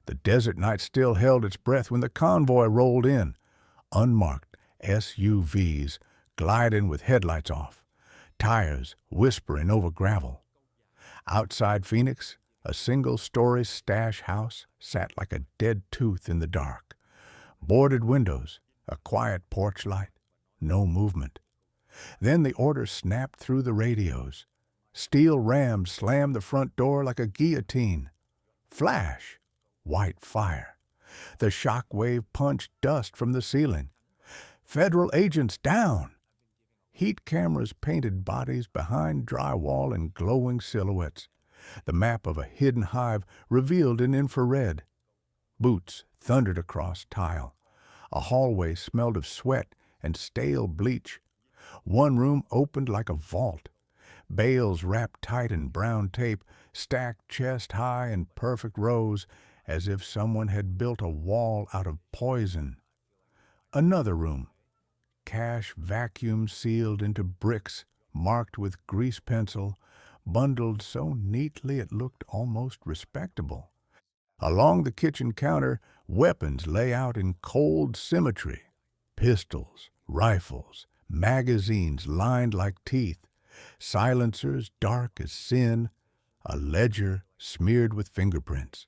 The desert night still held its breath when the convoy rolled in. Unmarked SUVs gliding with headlights off, tires whispering over gravel. Outside Phoenix, a single-story stash house sat like a dead tooth in the dark. Boarded windows, a quiet porch light, no movement. Then the order snapped through the radios. Steel rams slammed the front door like a guillotine. Flash! White fire. The shock wave punched dust from the ceiling. Federal agents down! Heat cameras painted bodies behind drywall in glowing silhouettes. The map of a hidden hive revealed in infrared. Boots thundered across tile. A hallway smelled of sweat and stale bleach. One room opened like a vault. Bales wrapped tight in brown tape, stacked chest high in perfect rows, as if someone had built a wall out of poison. Another room. Cash vacuum sealed into bricks, marked with grease pencil, bundled so neatly it looked almost respectable. Along the kitchen counter, weapons lay out in cold symmetry. Pistols, rifles, magazines lined like teeth, silencers dark as sin, a ledger smeared with fingerprints.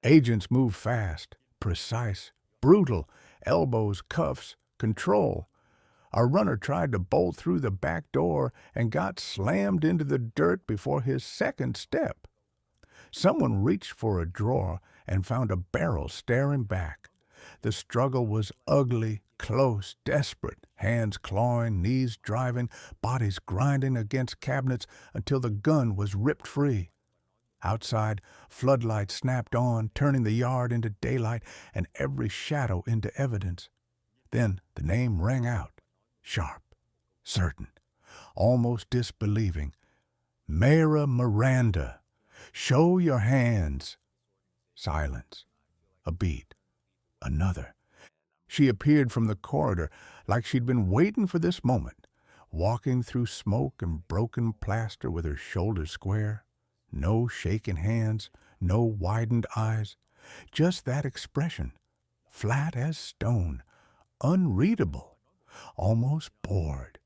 Agents moved fast, precise, brutal, elbows, cuffs, control. A runner tried to bolt through the back door and got slammed into the dirt before his second step. Someone reached for a drawer and found a barrel staring back. The struggle was ugly, close, desperate, hands clawing, knees driving, bodies grinding against cabinets until the gun was ripped free. Outside, floodlights snapped on, turning the yard into daylight and every shadow into evidence. Then the name rang out, sharp, certain, almost disbelieving. Mayra Miranda, show your hands. Silence. A beat. Another. She appeared from the corridor like she'd been waiting for this moment, walking through smoke and broken plaster with her shoulders square. No shaking hands, no widened eyes, just that expression, flat as stone, unreadable, almost bored.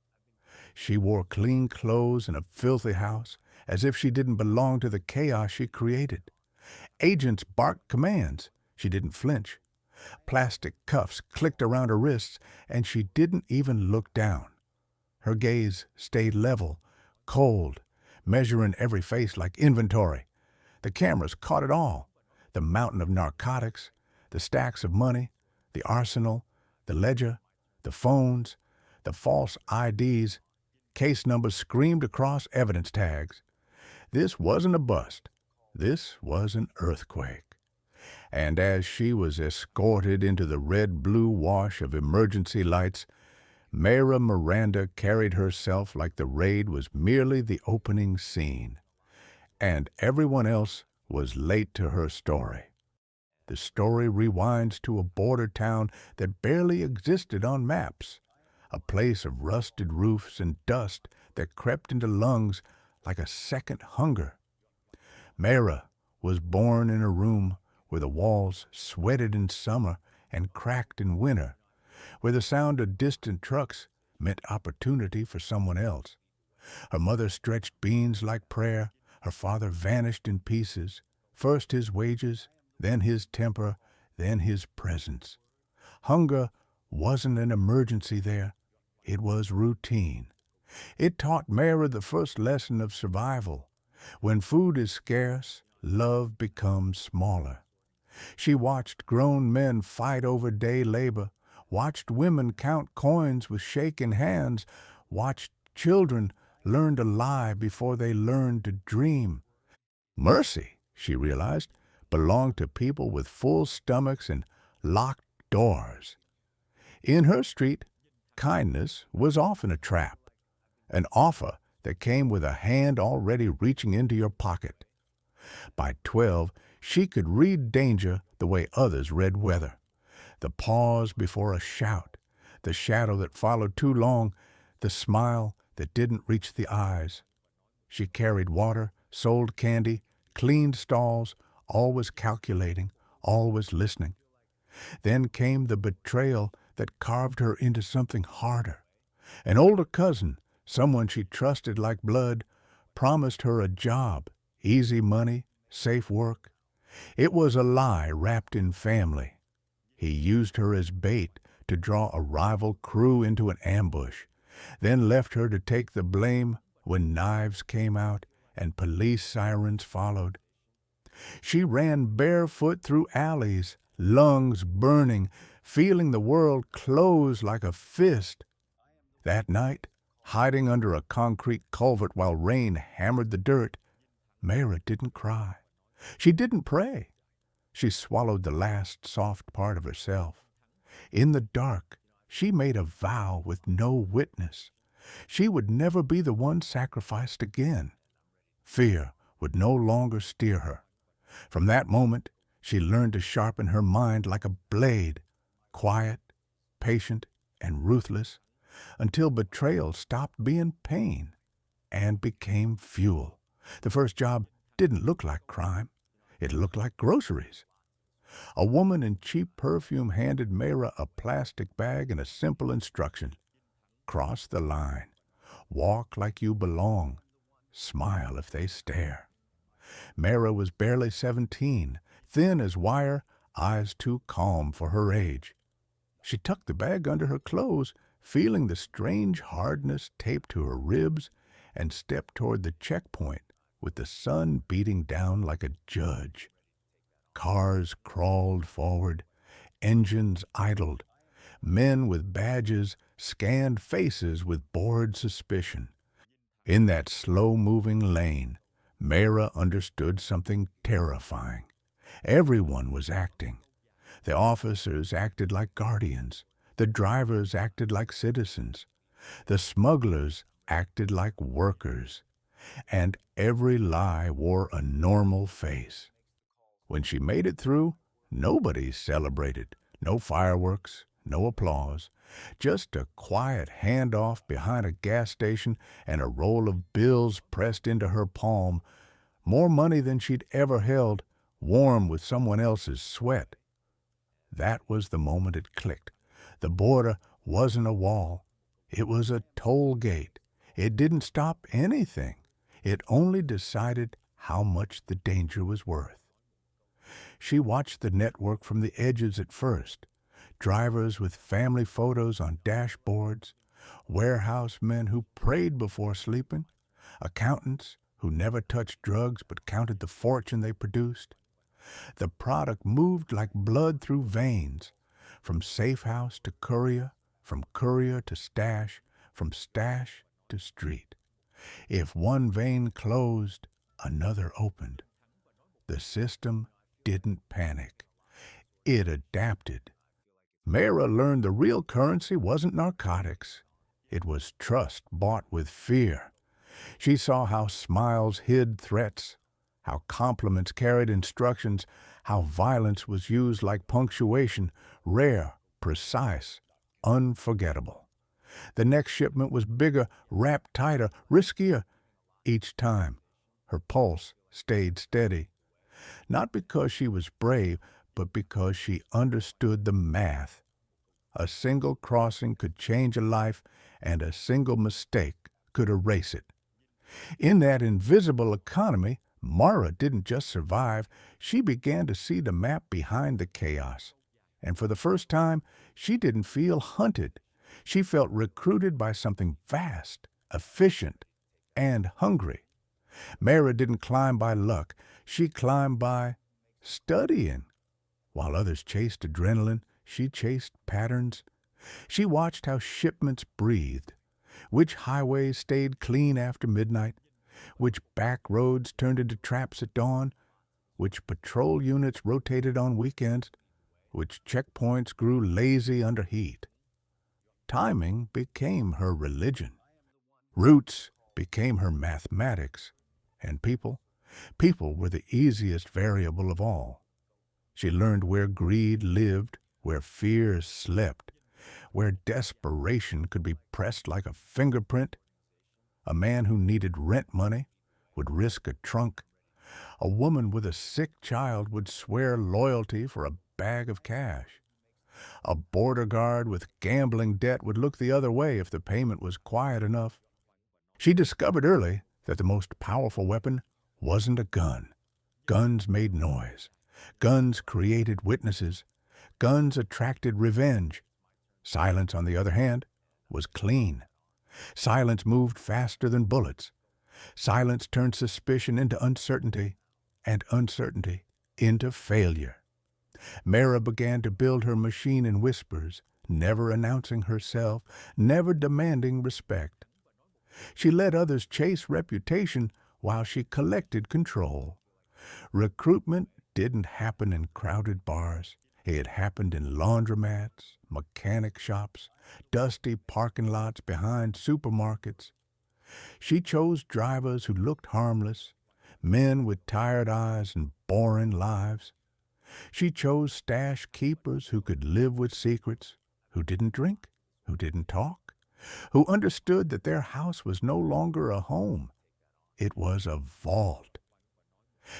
She wore clean clothes in a filthy house, as if she didn't belong to the chaos she created. Agents barked commands. She didn't flinch. Plastic cuffs clicked around her wrists, and she didn't even look down. Her gaze stayed level, cold, measuring every face like inventory. The cameras caught it all. The mountain of narcotics, the stacks of money, the arsenal, the ledger, the phones, the false IDs. Case numbers screamed across evidence tags. This wasn't a bust. This was an earthquake. And as she was escorted into the red-blue wash of emergency lights, Mayra Miranda carried herself like the raid was merely the opening scene, and everyone else was late to her story. The story rewinds to a border town that barely existed on maps, a place of rusted roofs and dust that crept into lungs like a second hunger. Mayra was born in a room where the walls sweated in summer and cracked in winter, where the sound of distant trucks meant opportunity for someone else. Her mother stretched beans like prayer. Her father vanished in pieces, first his wages, then his temper, then his presence. Hunger wasn't an emergency there. It was routine. It taught Mayra the first lesson of survival. When food is scarce, love becomes smaller. She watched grown men fight over day labor, watched women count coins with shaking hands, watched children learn to lie before they learned to dream. Mercy, she realized, belonged to people with full stomachs and locked doors. In her street, kindness was often a trap, an offer that came with a hand already reaching into your pocket. By 12, she could read danger the way others read weather. The pause before a shout, the shadow that followed too long, the smile that didn't reach the eyes. She carried water, sold candy, cleaned stalls, always calculating, always listening. Then came the betrayal that carved her into something harder. An older cousin, someone she trusted like blood, promised her a job, easy money, safe work. It was a lie wrapped in family. He used her as bait to draw a rival crew into an ambush, then left her to take the blame when knives came out and police sirens followed. She ran barefoot through alleys, lungs burning, feeling the world close like a fist. That night, hiding under a concrete culvert while rain hammered the dirt, Mayra didn't cry. She didn't pray. She swallowed the last soft part of herself. In the dark, she made a vow with no witness. She would never be the one sacrificed again. Fear would no longer steer her. From that moment, she learned to sharpen her mind like a blade, quiet, patient, and ruthless, until betrayal stopped being pain and became fuel. The first job didn't look like crime. It looked like groceries. A woman in cheap perfume handed Mayra a plastic bag and a simple instruction. Cross the line. Walk like you belong. Smile if they stare. Mayra was barely 17, thin as wire, eyes too calm for her age. She tucked the bag under her clothes, feeling the strange hardness taped to her ribs, and stepped toward the checkpoint with the sun beating down like a judge. Cars crawled forward, engines idled. Men with badges scanned faces with bored suspicion. In that slow-moving lane, Mayra understood something terrifying. Everyone was acting. The officers acted like guardians. The drivers acted like citizens. The smugglers acted like workers. And every lie wore a normal face. When she made it through, nobody celebrated. No fireworks, no applause. Just a quiet handoff behind a gas station and a roll of bills pressed into her palm. More money than she'd ever held, warm with someone else's sweat. That was the moment it clicked. The border wasn't a wall. It was a toll gate. It didn't stop anything. It only decided how much the danger was worth. She watched the network from the edges at first. Drivers with family photos on dashboards, warehouse men who prayed before sleeping, accountants who never touched drugs but counted the fortune they produced. The product moved like blood through veins, from safe house to courier, from courier to stash, from stash to street. If one vein closed, another opened. The system didn't panic. It adapted. Mayra learned the real currency wasn't narcotics. It was trust bought with fear. She saw how smiles hid threats, how compliments carried instructions, how violence was used like punctuation, rare, precise, unforgettable. The next shipment was bigger, wrapped tighter, riskier. Each time, her pulse stayed steady. Not because she was brave, but because she understood the math. A single crossing could change a life, and a single mistake could erase it. In that invisible economy, Mayra didn't just survive, she began to see the map behind the chaos. And for the first time, she didn't feel hunted. She felt recruited by something vast, efficient, and hungry. Mayra didn't climb by luck. She climbed by studying. While others chased adrenaline, she chased patterns. She watched how shipments breathed, which highways stayed clean after midnight, which back roads turned into traps at dawn, which patrol units rotated on weekends, which checkpoints grew lazy under heat. Timing became her religion. Routes became her mathematics. And people were the easiest variable of all. She learned where greed lived, where fear slept, where desperation could be pressed like a fingerprint. A man who needed rent money would risk a trunk. A woman with a sick child would swear loyalty for a bag of cash. A border guard with gambling debt would look the other way if the payment was quiet enough. She discovered early that the most powerful weapon wasn't a gun. Guns made noise. Guns created witnesses. Guns attracted revenge. Silence, on the other hand, was clean. Silence moved faster than bullets. Silence turned suspicion into uncertainty, and uncertainty into failure. Mayra began to build her machine in whispers, never announcing herself, never demanding respect. She let others chase reputation while she collected control. Recruitment didn't happen in crowded bars. It happened in laundromats, mechanic shops, dusty parking lots behind supermarkets. She chose drivers who looked harmless, men with tired eyes and boring lives. She chose stash keepers who could live with secrets, who didn't drink, who didn't talk, who understood that their house was no longer a home. It was a vault.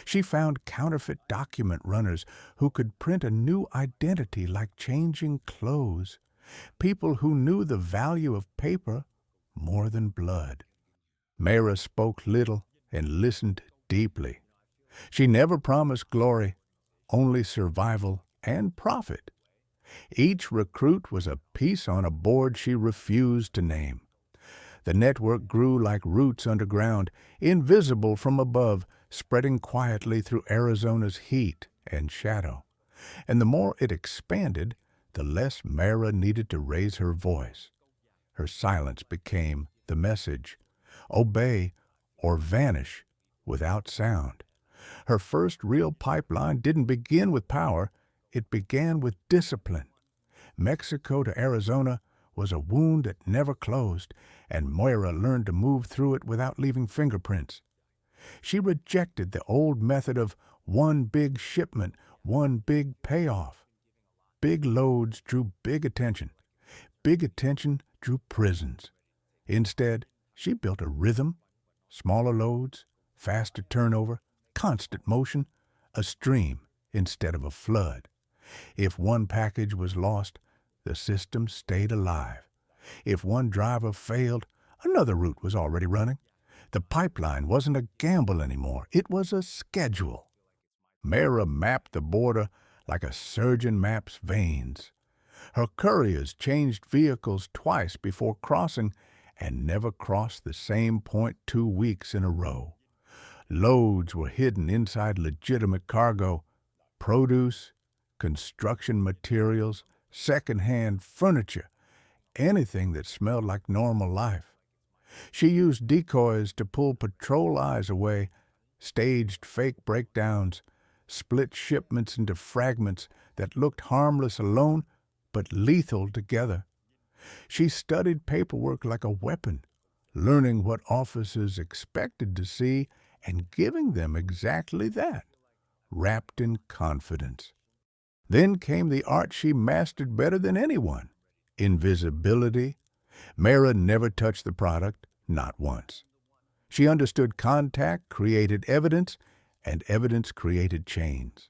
She found counterfeit document runners who could print a new identity like changing clothes, people who knew the value of paper more than blood. Mayra spoke little and listened deeply. She never promised glory, only survival and profit. Each recruit was a piece on a board she refused to name. The network grew like roots underground, invisible from above, spreading quietly through Arizona's heat and shadow. And the more it expanded, the less Mayra needed to raise her voice. Her silence became the message: obey or vanish without sound. Her first real pipeline didn't begin with power, it began with discipline. Mexico to Arizona was a wound that never closed, and Mayra learned to move through it without leaving fingerprints. She rejected the old method of one big shipment, one big payoff. Big loads drew big attention. Big attention drew prisons. Instead, she built a rhythm: smaller loads, faster turnover, constant motion, a stream instead of a flood. If one package was lost, the system stayed alive. If one driver failed, another route was already running. The pipeline wasn't a gamble anymore. It was a schedule. Mayra mapped the border like a surgeon maps veins. Her couriers changed vehicles twice before crossing and never crossed the same point 2 weeks in a row. Loads were hidden inside legitimate cargo: produce, construction materials, second-hand furniture, anything that smelled like normal life. She used decoys to pull patrol eyes away, staged fake breakdowns, split shipments into fragments that looked harmless alone but lethal together. She studied paperwork like a weapon, learning what officers expected to see and giving them exactly that, wrapped in confidence. Then came the art she mastered better than anyone: invisibility. Mayra never touched the product, not once. She understood contact created evidence, and evidence created chains.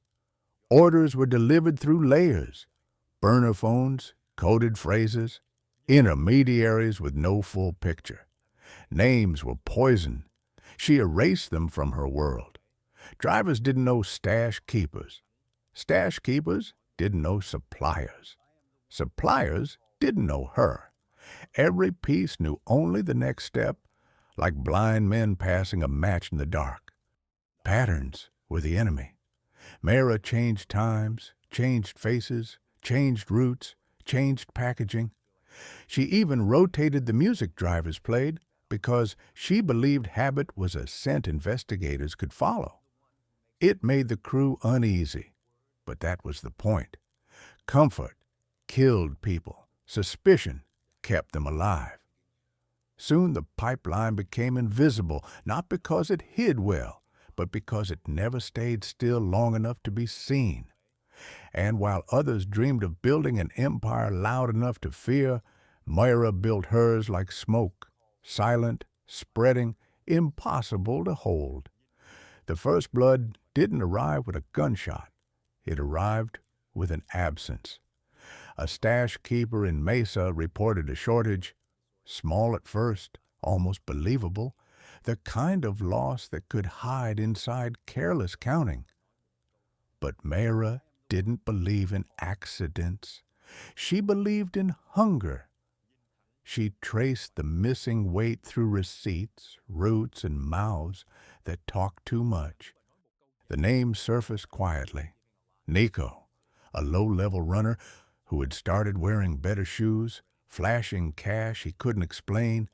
Orders were delivered through layers: burner phones, coded phrases, intermediaries with no full picture. Names were poison. She erased them from her world. Drivers didn't know stash keepers. Stash keepers didn't know suppliers. Suppliers didn't know her. Every piece knew only the next step, like blind men passing a match in the dark. Patterns were the enemy. Mayra changed times, changed faces, changed routes, changed packaging. She even rotated the music drivers played because she believed habit was a scent investigators could follow. It made the crew uneasy, but that was the point. Comfort killed people. Suspicion kept them alive. Soon the pipeline became invisible, not because it hid well, but because it never stayed still long enough to be seen. And while others dreamed of building an empire loud enough to fear, Mayra built hers like smoke, silent, spreading, impossible to hold. The first blood didn't arrive with a gunshot. It arrived with an absence. A stash keeper in Mesa reported a shortage, small at first, almost believable, the kind of loss that could hide inside careless counting. But Mayra didn't believe in accidents. She believed in hunger. She traced the missing weight through receipts, routes, and mouths that talked too much. The name surfaced quietly. Nico, a low-level runner who had started wearing better shoes, flashing cash he couldn't explain.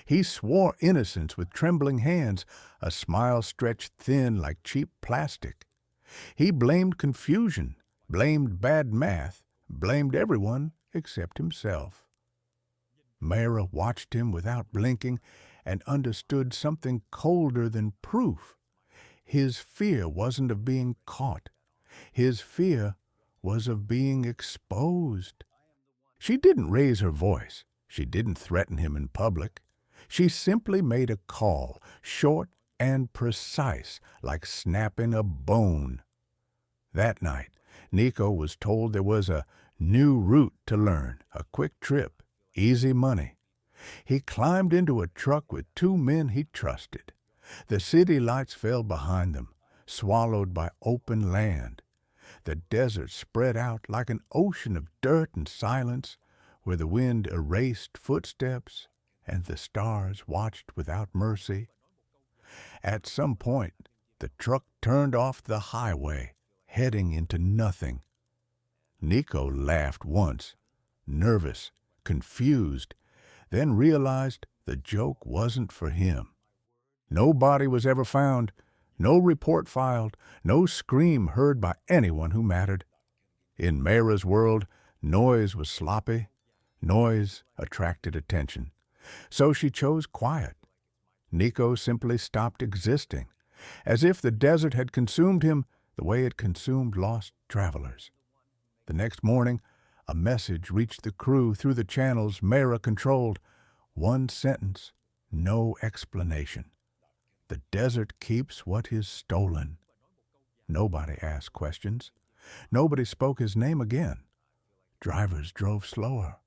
He swore innocence with trembling hands, a smile stretched thin like cheap plastic. He blamed confusion, blamed bad math, blamed everyone except himself. Mayra watched him without blinking and understood something colder than proof. His fear wasn't of being caught. His fear was of being exposed. She didn't raise her voice. She didn't threaten him in public. She simply made a call, short and precise, like snapping a bone. That night, Nico was told there was a new route to learn, a quick trip, easy money. He climbed into a truck with two men he trusted. The city lights fell behind them, swallowed by open land. The desert spread out like an ocean of dirt and silence, where the wind erased footsteps and the stars watched without mercy. At some point, the truck turned off the highway, heading into nothing. Nico laughed once, nervous, confused, then realized the joke wasn't for him. No body was ever found, no report filed, no scream heard by anyone who mattered. In Mayra's world, noise was sloppy. Noise attracted attention. So she chose quiet. Nico simply stopped existing, as if the desert had consumed him the way it consumed lost travelers. The next morning, a message reached the crew through the channels Mayra controlled. One sentence, no explanation. The desert keeps what is stolen. Nobody asked questions. Nobody spoke his name again. Drivers drove slower.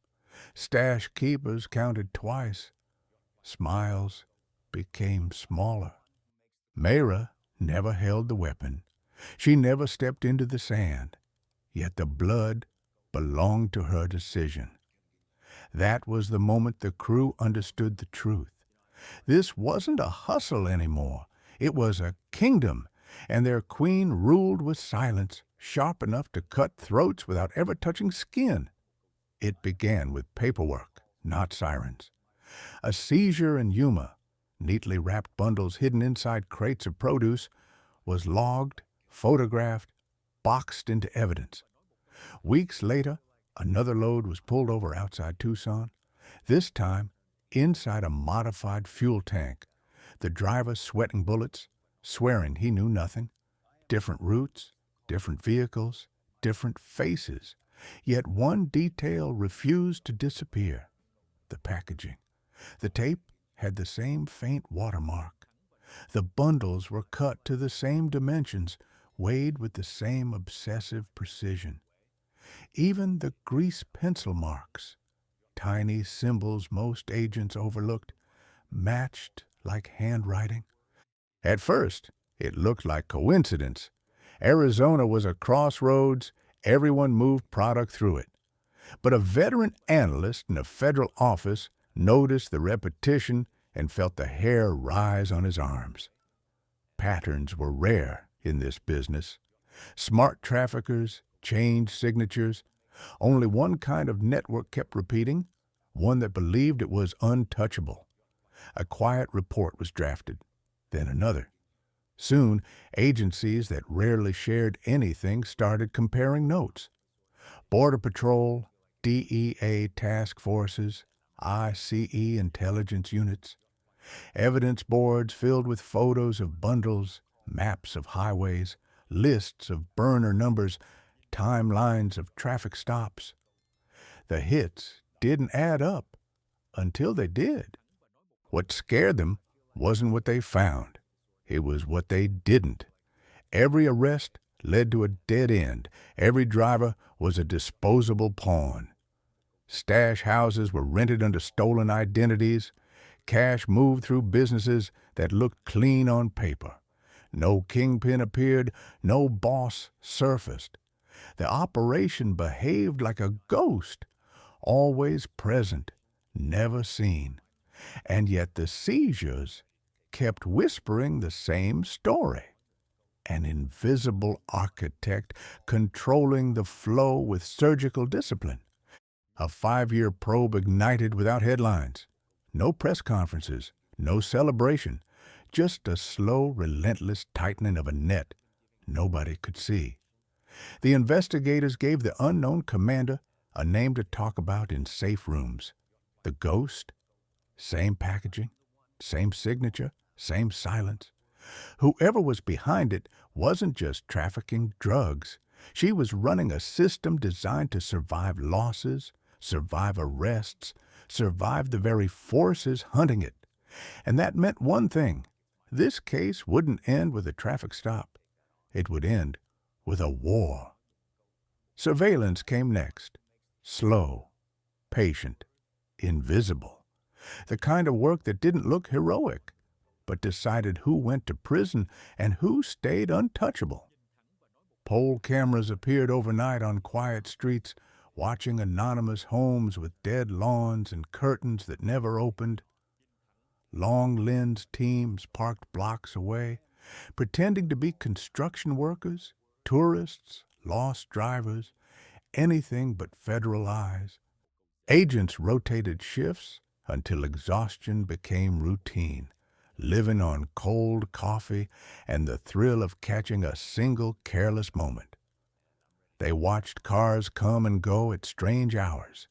Stash keepers counted twice. Smiles became smaller. Mayra never held the weapon. She never stepped into the sand. Yet the blood belonged to her decision. That was the moment the crew understood the truth. This wasn't a hustle anymore. It was a kingdom, and their queen ruled with silence, sharp enough to cut throats without ever touching skin. It began with paperwork, not sirens. A seizure in Yuma, neatly wrapped bundles hidden inside crates of produce, was logged, photographed, boxed into evidence. Weeks later, another load was pulled over outside Tucson, this time inside a modified fuel tank, the driver sweating bullets, swearing he knew nothing. Different routes, different vehicles, different faces. Yet one detail refused to disappear: the packaging. The tape had the same faint watermark. The bundles were cut to the same dimensions, weighed with the same obsessive precision. Even the grease pencil marks, tiny symbols most agents overlooked, matched like handwriting. At first, it looked like coincidence. Arizona was a crossroads. Everyone moved product through it. But a veteran analyst in a federal office noticed the repetition and felt the hair rise on his arms. Patterns were rare in this business. Smart traffickers changed signatures. Only one kind of network kept repeating, one that believed it was untouchable. A quiet report was drafted, then another. Soon, agencies that rarely shared anything started comparing notes. Border Patrol, DEA task forces, ICE intelligence units. Evidence boards filled with photos of bundles, maps of highways, lists of burner numbers, timelines of traffic stops. The hits didn't add up until they did. What scared them wasn't what they found. It was what they didn't. Every arrest led to a dead end. Every driver was a disposable pawn. Stash houses were rented under stolen identities. Cash moved through businesses that looked clean on paper. No kingpin appeared, no boss surfaced. The operation behaved like a ghost, always present, never seen. And yet the seizures kept whispering the same story. An invisible architect controlling the flow with surgical discipline. A 5-year probe ignited without headlines. No press conferences, no celebration, just a slow, relentless tightening of a net nobody could see. The investigators gave the unknown commander a name to talk about in safe rooms. The Ghost. Same packaging, same signature, same silence. Whoever was behind it wasn't just trafficking drugs. She was running a system designed to survive losses, survive arrests, survive the very forces hunting it. And that meant one thing. This case wouldn't end with a traffic stop. It would end with a war. Surveillance came next. Slow, patient, invisible. The kind of work that didn't look heroic, but decided who went to prison and who stayed untouchable. Pole cameras appeared overnight on quiet streets, watching anonymous homes with dead lawns and curtains that never opened. Long-lensed teams parked blocks away, pretending to be construction workers, tourists, lost drivers, anything but federal eyes. Agents rotated shifts until exhaustion became routine, living on cold coffee and the thrill of catching a single careless moment. They watched cars come and go at strange hours.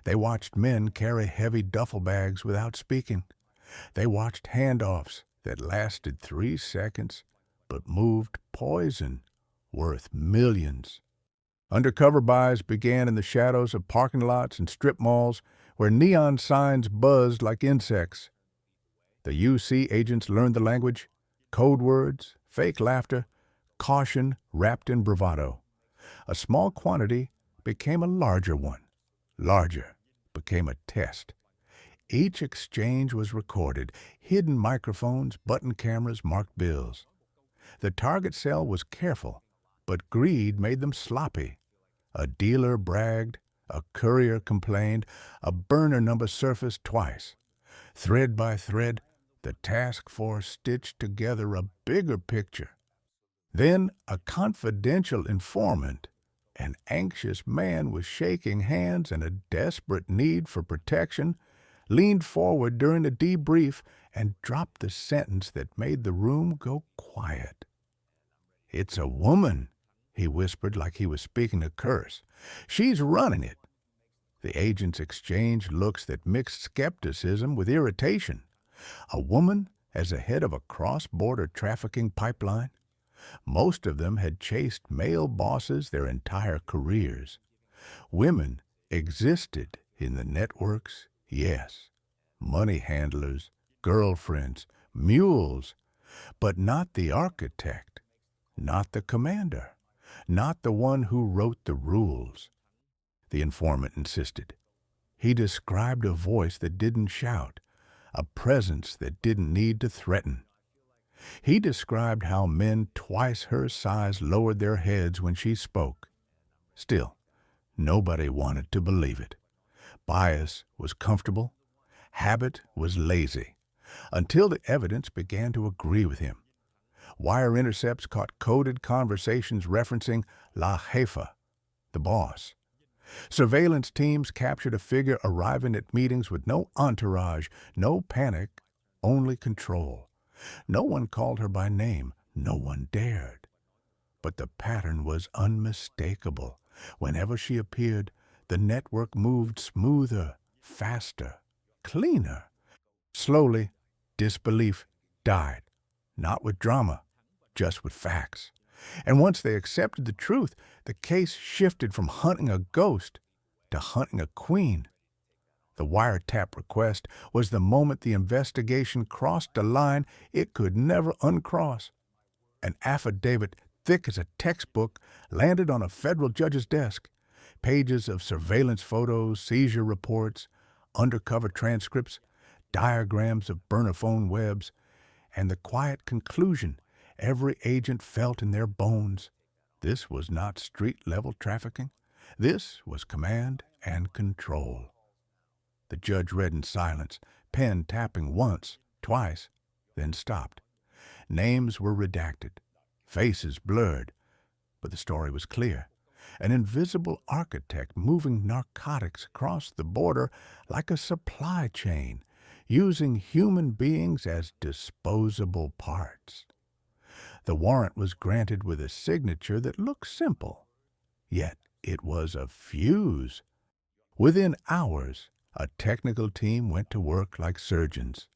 They watched men carry heavy duffel bags without speaking. They watched handoffs that lasted 3 seconds but moved poison worth millions. Undercover buys began in the shadows of parking lots and strip malls where neon signs buzzed like insects. The UC agents learned the language, code words, fake laughter, caution wrapped in bravado. A small quantity became a larger one. Larger became a test. Each exchange was recorded. Hidden microphones, button cameras marked bills. The target cell was careful, but greed made them sloppy. A dealer bragged, a courier complained, a burner number surfaced twice. Thread by thread, the task force stitched together a bigger picture. Then a confidential informant, an anxious man with shaking hands and a desperate need for protection, leaned forward during the debrief and dropped the sentence that made the room go quiet. "It's a woman," he whispered like he was speaking a curse. "She's running it." The agents exchanged looks that mixed skepticism with irritation. A woman as the head of a cross-border trafficking pipeline? Most of them had chased male bosses their entire careers. Women existed in the networks, yes. Money handlers, girlfriends, mules, but not the architect, not the commander, not the one who wrote the rules. The informant insisted. He described a voice that didn't shout, a presence that didn't need to threaten. He described how men twice her size lowered their heads when she spoke. Still, nobody wanted to believe it. Bias was comfortable. Habit was lazy. Until the evidence began to agree with him. Wire intercepts caught coded conversations referencing La Jefa, the boss. Surveillance teams captured a figure arriving at meetings with no entourage, no panic, only control. No one called her by name. No one dared. But the pattern was unmistakable. Whenever she appeared, the network moved smoother, faster, cleaner. Slowly, disbelief died. Not with drama, just with facts. And once they accepted the truth, the case shifted from hunting a ghost to hunting a queen. The wiretap request was the moment the investigation crossed a line it could never uncross. An affidavit thick as a textbook landed on a federal judge's desk. Pages of surveillance photos, seizure reports, undercover transcripts, diagrams of burner phone webs, and the quiet conclusion every agent felt in their bones. This was not street-level trafficking. This was command and control. The judge read in silence, pen tapping once, twice, then stopped. Names were redacted, faces blurred, but the story was clear. An invisible architect moving narcotics across the border like a supply chain, using human beings as disposable parts. The warrant was granted with a signature that looked simple, yet it was a fuse. Within hours, a technical team went to work like surgeons.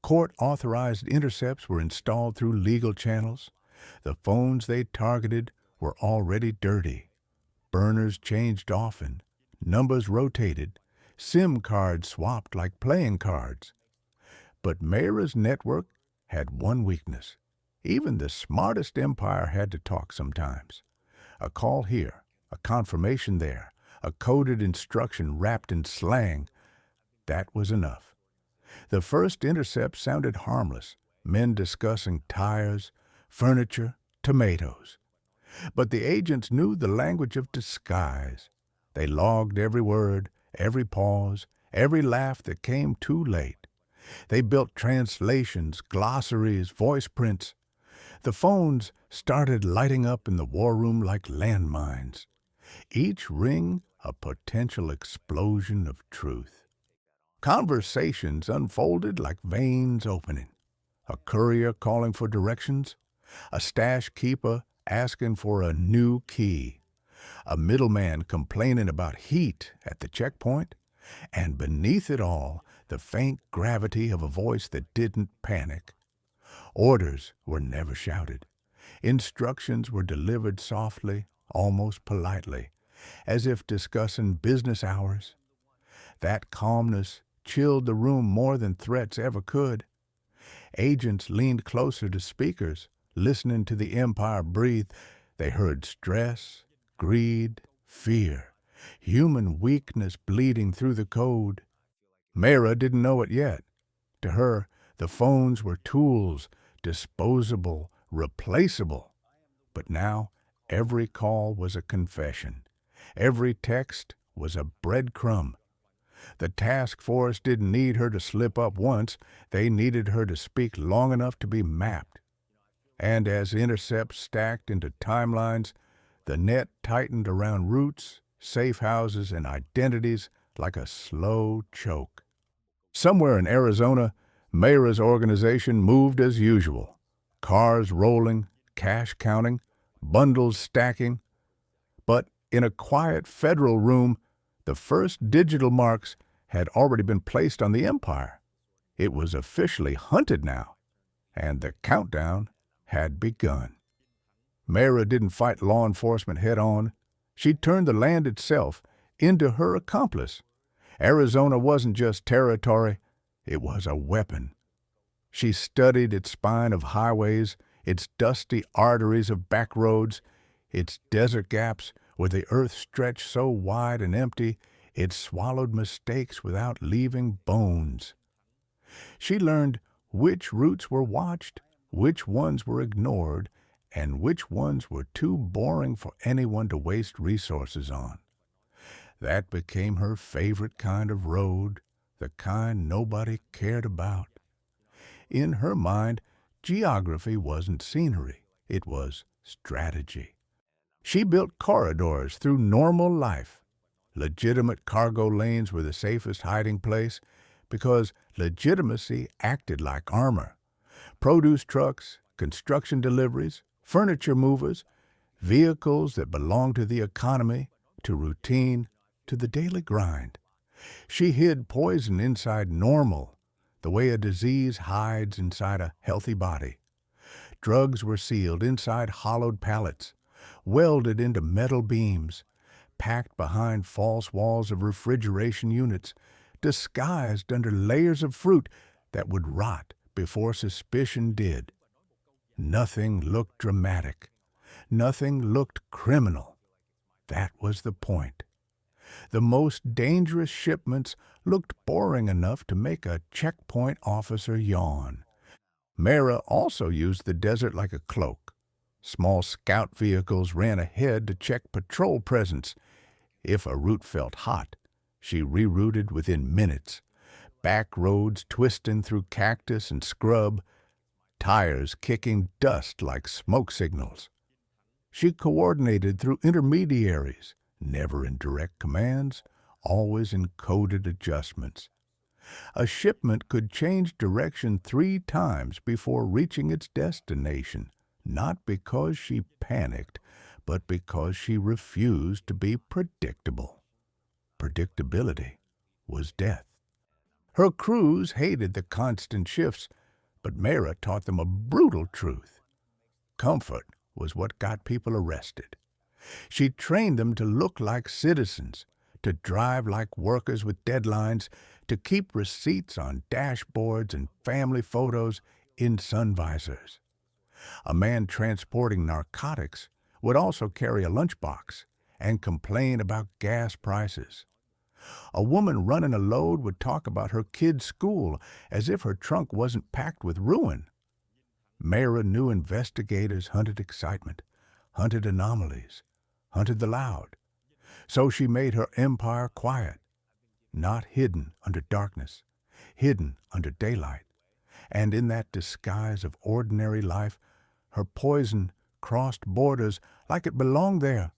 Court-authorized intercepts were installed through legal channels. The phones they targeted were already dirty. Burners changed often, numbers rotated, SIM cards swapped like playing cards. But Mayra's network had one weakness. Even the smartest empire had to talk sometimes. A call here, a confirmation there, a coded instruction wrapped in slang. That was enough. The first intercept sounded harmless, men discussing tires, furniture, tomatoes. But the agents knew the language of disguise. They logged every word, every pause, every laugh that came too late. They built translations, glossaries, voice prints. The phones started lighting up in the war room like landmines. Each ring a potential explosion of truth. Conversations unfolded like veins opening. A courier calling for directions, a stash keeper asking for a new key, a middleman complaining about heat at the checkpoint, and beneath it all, the faint gravity of a voice that didn't panic. Orders were never shouted. Instructions were delivered softly, almost politely, as if discussing business hours. That calmness chilled the room more than threats ever could. Agents leaned closer to speakers, listening to the empire breathe. They heard stress, greed, fear, human weakness bleeding through the code. Mayra didn't know it yet. To her, the phones were tools, disposable, replaceable. But now, every call was a confession. Every text was a breadcrumb. The task force didn't need her to slip up once. They needed her to speak long enough to be mapped. And as intercepts stacked into timelines, the net tightened around routes, safe houses, and identities like a slow choke. Somewhere in Arizona, Mayra's organization moved as usual. Cars rolling, cash counting, bundles stacking. But in a quiet federal room, the first digital marks had already been placed on the empire. It was officially hunted now, and the countdown had begun. Mayra didn't fight law enforcement head-on. She turned the land itself into her accomplice. Arizona wasn't just territory, it was a weapon. She studied its spine of highways, its dusty arteries of back roads, its desert gaps where the earth stretched so wide and empty it swallowed mistakes without leaving bones. She learned which routes were watched, which ones were ignored, and which ones were too boring for anyone to waste resources on. That became her favorite kind of road, the kind nobody cared about. In her mind, geography wasn't scenery, it was strategy. She built corridors through normal life. Legitimate cargo lanes were the safest hiding place because legitimacy acted like armor. Produce trucks, construction deliveries, furniture movers, vehicles that belonged to the economy, to routine, to the daily grind. She hid poison inside normal, the way a disease hides inside a healthy body. Drugs were sealed inside hollowed pallets, welded into metal beams, packed behind false walls of refrigeration units, disguised under layers of fruit that would rot before suspicion did. Nothing looked dramatic. Nothing looked criminal. That was the point. The most dangerous shipments looked boring enough to make a checkpoint officer yawn. Mayra also used the desert like a cloak. Small scout vehicles ran ahead to check patrol presence. If a route felt hot, she rerouted within minutes. Back roads twisting through cactus and scrub, tires kicking dust like smoke signals. She coordinated through intermediaries, never in direct commands, always in coded adjustments. A shipment could change direction 3 times before reaching its destination, not because she panicked, but because she refused to be predictable. Predictability was death. Her crews hated the constant shifts, but Mayra taught them a brutal truth. Comfort was what got people arrested. She trained them to look like citizens, to drive like workers with deadlines, to keep receipts on dashboards and family photos in sun visors. A man transporting narcotics would also carry a lunchbox and complain about gas prices. A woman running a load would talk about her kid's school as if her trunk wasn't packed with ruin. Mayra knew investigators hunted excitement, hunted anomalies, hunted the loud. So she made her empire quiet, not hidden under darkness, hidden under daylight. And in that disguise of ordinary life, her poison crossed borders like it belonged there.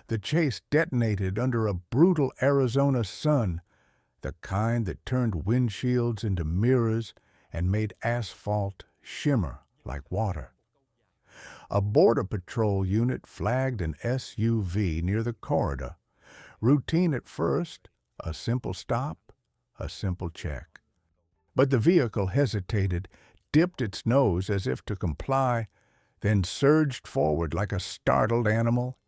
The chase detonated under a brutal Arizona sun, the kind that turned windshields into mirrors and made asphalt shimmer like water. A border patrol unit flagged an SUV near the corridor. Routine at first, a simple stop, a simple check. But the vehicle hesitated, dipped its nose as if to comply, then surged forward like a startled animal.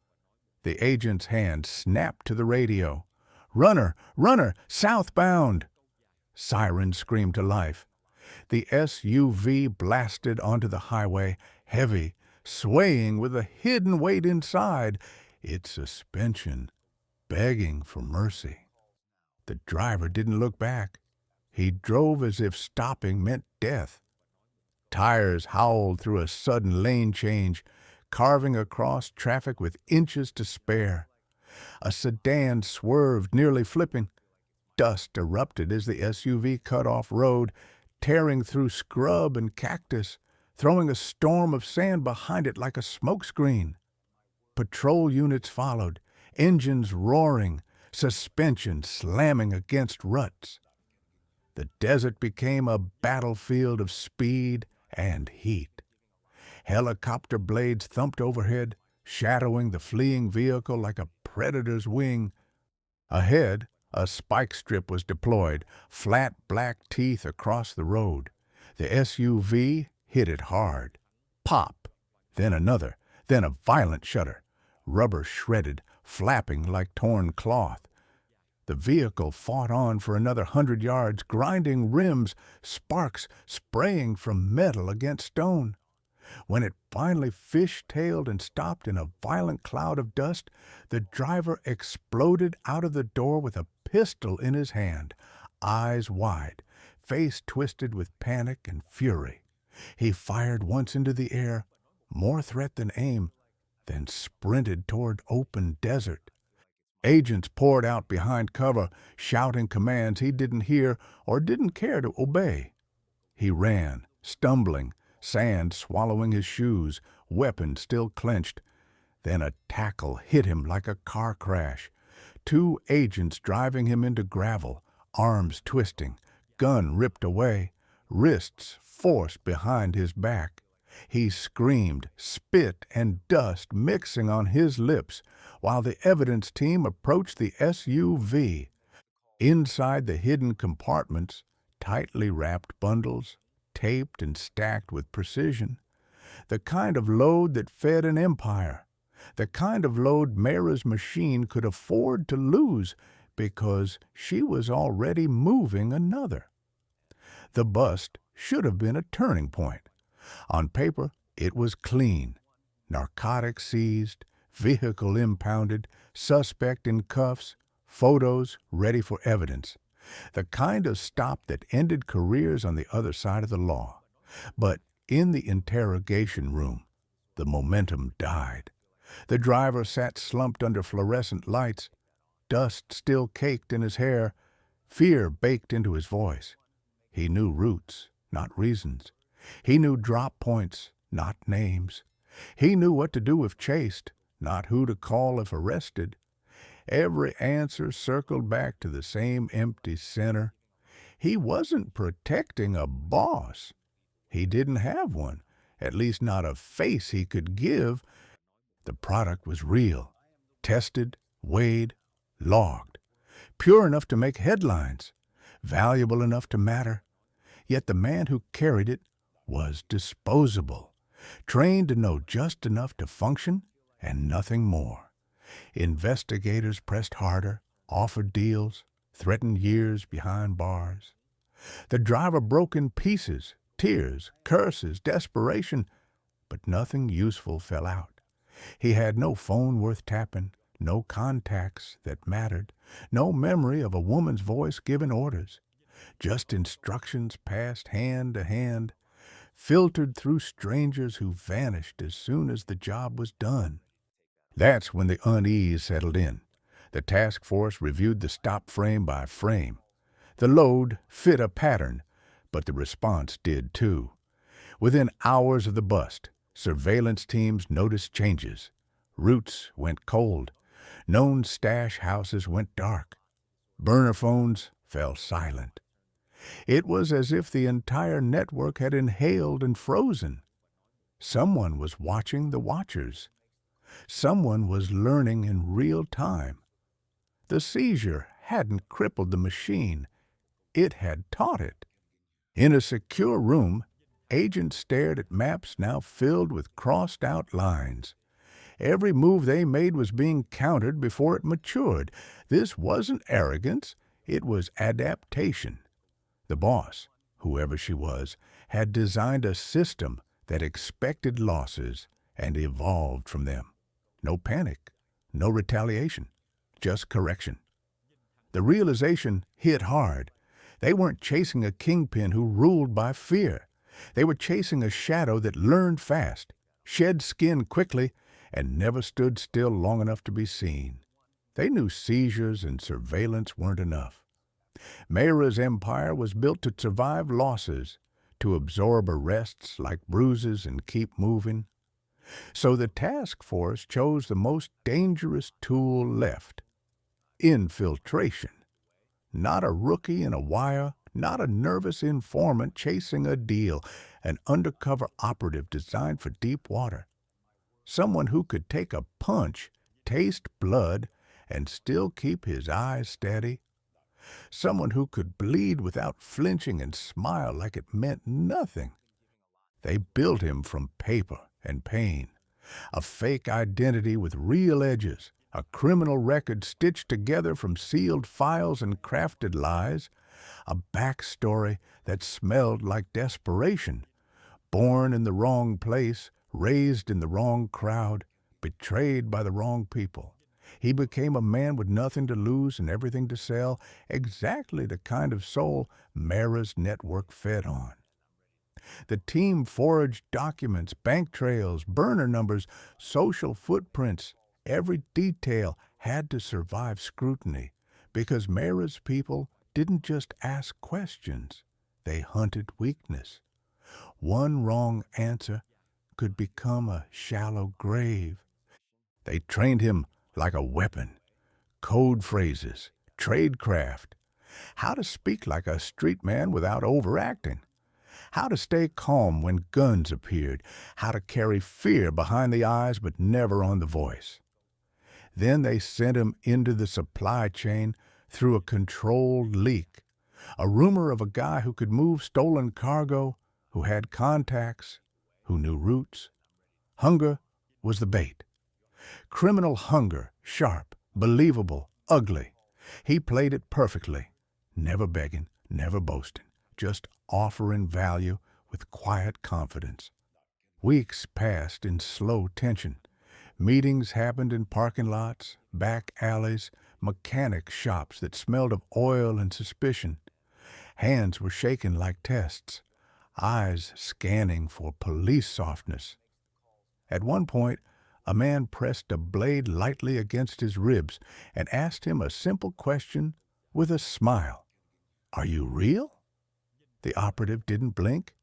The agent's hand snapped to the radio. "Runner! Runner! Southbound!" Sirens screamed to life. The SUV blasted onto the highway, heavy, swaying with a hidden weight inside, its suspension begging for mercy. The driver didn't look back. He drove as if stopping meant death. Tires howled through a sudden lane change, carving across traffic with inches to spare. A sedan swerved, nearly flipping. Dust erupted as the SUV cut off road, tearing through scrub and cactus, throwing a storm of sand behind it like a smokescreen. Patrol units followed, engines roaring, suspension slamming against ruts. The desert became a battlefield of speed and heat. Helicopter blades thumped overhead, shadowing the fleeing vehicle like a predator's wing. Ahead, a spike strip was deployed, flat black teeth across the road. The SUV hit it hard. Pop! Then another, then a violent shudder. Rubber shredded, flapping like torn cloth. The vehicle fought on for another 100 yards, grinding rims, sparks spraying from metal against stone. When it finally fish-tailed and stopped in a violent cloud of dust, the driver exploded out of the door with a pistol in his hand, eyes wide, face twisted with panic and fury. He fired once into the air, more threat than aim, then sprinted toward open desert. Agents poured out behind cover, shouting commands he didn't hear or didn't care to obey. He ran, stumbling, sand swallowing his shoes, weapon still clenched. Then a tackle hit him like a car crash. 2 agents driving him into gravel, arms twisting, gun ripped away, wrists forced behind his back. He screamed, spit and dust mixing on his lips, while the evidence team approached the SUV. Inside the hidden compartments, tightly wrapped bundles, taped and stacked with precision. The kind of load that fed an empire. The kind of load Mayra's machine could afford to lose because she was already moving another. The bust should have been a turning point. On paper, It was clean. Narcotics seized, vehicle impounded, suspect in cuffs, photos ready for evidence. The kind of stop that ended careers on the other side of the law. But in the interrogation room, the momentum died. The driver sat slumped under fluorescent lights, dust still caked in his hair, fear baked into his voice. He knew routes, not reasons. He knew drop points, not names. He knew what to do if chased, not who to call if arrested. Every answer circled back to the same empty center. He wasn't protecting a boss. He didn't have one, at least not a face he could give. The product was real, tested, weighed, logged, pure enough to make headlines, valuable enough to matter. Yet the man who carried it was disposable, trained to know just enough to function and nothing more. Investigators pressed harder, offered deals, threatened years behind bars. The driver broke in pieces, tears, curses, desperation, but nothing useful fell out. He had no phone worth tapping, no contacts that mattered, no memory of a woman's voice giving orders. Just instructions passed hand to hand, filtered through strangers who vanished as soon as the job was done. That's when the unease settled in. The task force reviewed the stop frame by frame. The load fit a pattern, but the response did too. Within hours of the bust, surveillance teams noticed changes. Routes went cold. Known stash houses went dark. Burner phones fell silent. It was as if the entire network had inhaled and frozen. Someone was watching the watchers. Someone was learning in real time. The seizure hadn't crippled the machine. It had taught it. In a secure room, agents stared at maps now filled with crossed-out lines. Every move they made was being countered before it matured. This wasn't arrogance. It was adaptation. The boss, whoever she was, had designed a system that expected losses and evolved from them. No panic, no retaliation, just correction. The realization hit hard. They weren't chasing a kingpin who ruled by fear. They were chasing a shadow that learned fast, shed skin quickly, and never stood still long enough to be seen. They knew seizures and surveillance weren't enough. Mayra's empire was built to survive losses, to absorb arrests like bruises and keep moving. So the task force chose the most dangerous tool left: infiltration. Not a rookie in a wire, not a nervous informant chasing a deal, an undercover operative designed for deep water. Someone who could take a punch, taste blood, and still keep his eyes steady. Someone who could bleed without flinching and smile like it meant nothing. They built him from paper and pain. A fake identity with real edges, a criminal record stitched together from sealed files and crafted lies, a backstory that smelled like desperation. Born in the wrong place, raised in the wrong crowd, betrayed by the wrong people. He became a man with nothing to lose and everything to sell, exactly the kind of soul Mayra's network fed on. The team forged documents, bank trails, burner numbers, social footprints. Every detail had to survive scrutiny, because Mayra's people didn't just ask questions, they hunted weakness. One wrong answer could become a shallow grave. They trained him like a weapon. Code phrases, tradecraft, how to speak like a street man without overacting, how to stay calm when guns appeared, how to carry fear behind the eyes but never on the voice. Then they sent him into the supply chain through a controlled leak. A rumor of a guy who could move stolen cargo, who had contacts, who knew routes. Hunger was the bait. Criminal hunger, sharp, believable, ugly. He played it perfectly, never begging, never boasting, just offering value with quiet confidence. Weeks passed in slow tension. Meetings happened in parking lots, back alleys, mechanic shops that smelled of oil and suspicion. Hands were shaken like tests, eyes scanning for police softness. At one point, a man pressed a blade lightly against his ribs and asked him a simple question with a smile. "Are you real?" The operative didn't blink.